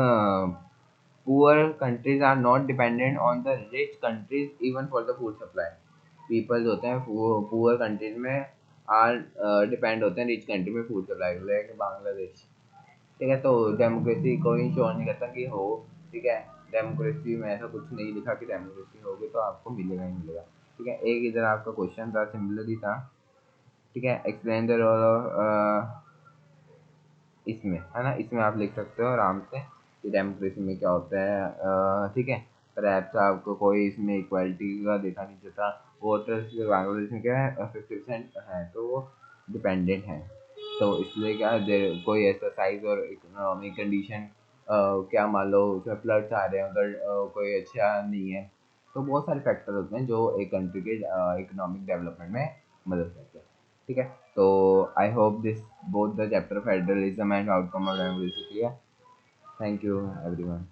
poor countries are not dependent on the rich countries even for the food supply. People जो होते हैं poor countries में are depend होते हैं rich country में food supply के लिए, बांग्लादेश। ठीक है, तो डेमोक्रेसी कोई इंश्योर नहीं करता कि हो। ठीक है, डेमोक्रेसी में ऐसा कुछ नहीं लिखा कि डेमोक्रेसी होगी तो आपको मिलेगा ही मिलेगा। ठीक है, एक इधर आपका क्वेश्चन था, सिमिलर ही था। ठीक है, एक्सप्लेन द रोल ऑफ इसमें, है ना, इसमें आप लिख सकते हो आराम से कि डेमोक्रेसी में क्या होता है। ठीक है, पर आपको कोई इसमें इक्वालिटी का देखा नहीं चाहता। वोटर्स बांग्लादेश में क्या है, 50% है, तो वो डिपेंडेंट है, तो इसलिए क्या है, कोई ऐसा साइज और इकोनॉमिक कंडीशन क्या मान लो उसमें फ्लड्स आ रहे हैं उधर, कोई अच्छा नहीं है। तो बहुत सारे फैक्टर होते हैं जो एक कंट्री के इकोनॉमिक डेवलपमेंट में मदद करते हैं। ठीक है, तो आई hope this both the chapter of federalism and outcome of democracy clear. Thank you everyone.